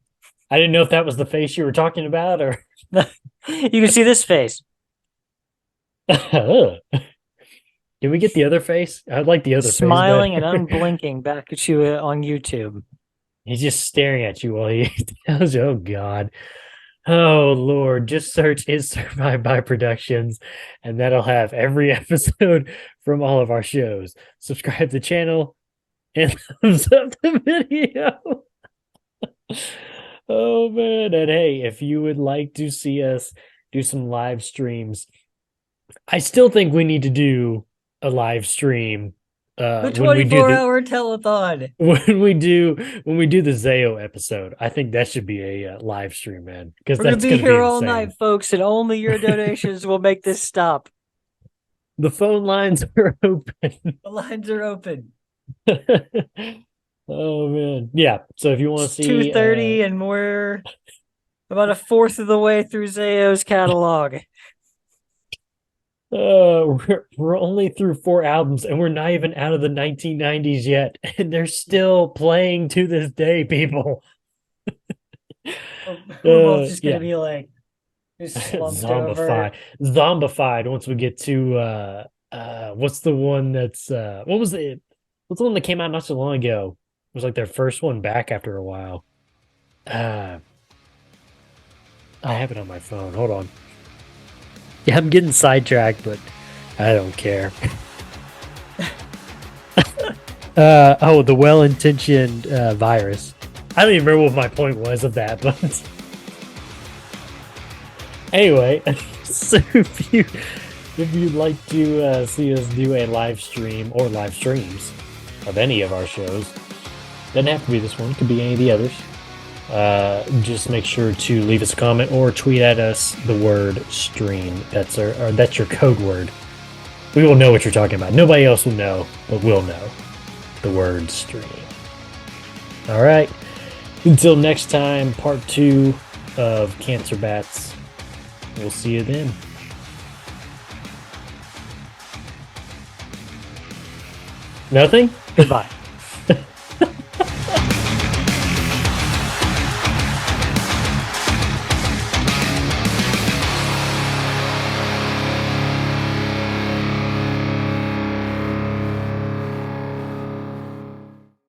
I didn't know if that was the face you were talking about or.
You can see this face.
Did we get the other face? I'd like the other
Smiling
face.
and unblinking back at you on YouTube.
He's just staring at you while he tells you, oh, God. Oh, Lord. Just search Is Survived by Productions, and that'll have every episode from all of our shows. Subscribe to the channel and thumbs up the video. Oh, man. And hey, if you would like to see us do some live streams, I still think we need to do a live stream
the 24-hour telethon.
When we do the Zayo episode. I think that should be a live stream, man, because
We're
that's
gonna be here all
insane.
night, folks, and only your donations will make this stop.
The phone lines are open.
The lines are open.
Oh man, yeah. So if you want to see
2:30, and we're about a fourth of the way through Zayo's catalog.
We're only through 4 albums, and we're not even out of the 1990s yet, and they're still playing to this day, people.
We're both just gonna be like
zombified. Zombified once we get to what's the one that's what's the one that came out not so long ago? It was like their first one back after a while. I have it on my phone. Hold on. Yeah, I'm getting sidetracked, but I don't care. The well-intentioned virus. I don't even remember what my point was of that, but anyway, so if you'd like to see us do a live stream or live streams of any of our shows, doesn't have to be this one, it could be any of the others. Just make sure to leave us a comment or tweet at us the word stream. That's your code word. We will know what you're talking about. Nobody else will know, but we'll know the word stream. All right. Until next time, part 2 of Cancer Bats. We'll see you then. Nothing?
Goodbye.